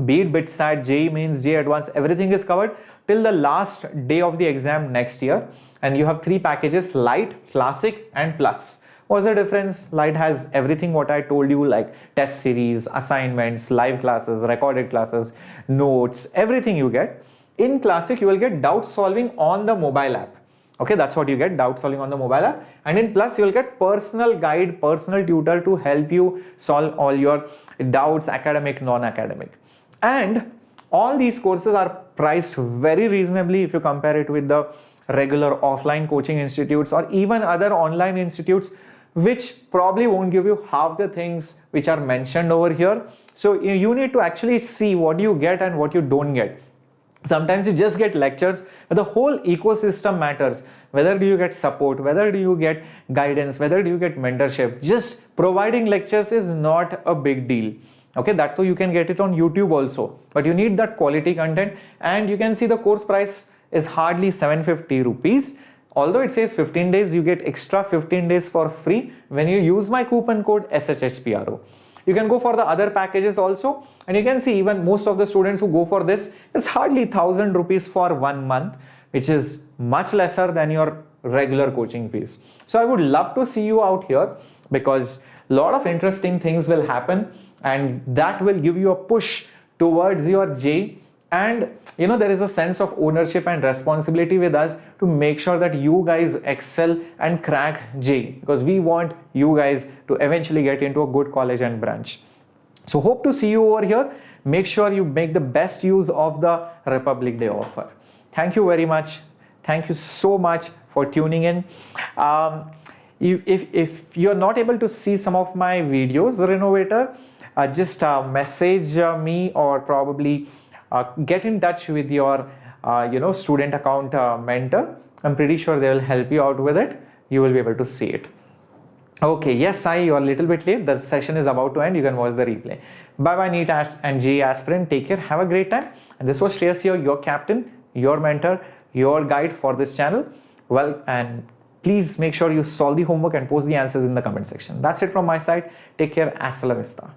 be it BitSat, JEE Mains, JEE Advanced, everything is covered till the last day of the exam next year. And you have 3 packages, Light, Classic and Plus. What's the difference? Lite has everything what I told you, like test series, assignments, live classes, recorded classes, notes, everything you get. In Classic, you will get doubt solving on the mobile app. Okay, that's what you get, doubt solving on the mobile app. And in Plus, you will get personal guide, personal tutor to help you solve all your doubts, academic, non-academic. And all these courses are priced very reasonably if you compare it with the regular offline coaching institutes or even other online institutes, which probably won't give you half the things which are mentioned over here. So you need to actually see what you get and what you don't get. Sometimes you just get lectures, but the whole ecosystem matters. Whether do you get support, whether do you get guidance, whether do you get mentorship. Just providing lectures is not a big deal. Okay, that too you can get it on YouTube also, but you need that quality content. And you can see the course price is hardly 750 rupees. Although it says 15 days, you get extra 15 days for free when you use my coupon code SHHPRO. You can go for the other packages also, and you can see even most of the students who go for this, it's hardly 1000 rupees for 1 month, which is much lesser than your regular coaching fees. So I would love to see you out here, because a lot of interesting things will happen, and that will give you a push towards your JEE. And there is a sense of ownership and responsibility with us to make sure that you guys excel and crack JEE, because we want you guys to eventually get into a good college and branch. So hope to see you over here. Make sure you make the best use of the Republic Day offer. Thank you very much. Thank you so much for tuning in. If you're not able to see some of my videos, Renovator, just message me, or probably get in touch with your student account mentor. I'm pretty sure they will help you out with it. You will be able to see it. Okay, yes, you are a little bit late. The session is about to end. You can watch the replay. Bye bye, NEET and JEE aspirant. Take care. Have a great time. And this was Shreyas here, your captain, your mentor, your guide for this channel. Well, and please make sure you solve the homework and post the answers in the comment section. That's it from my side. Take care. Hasta la vista.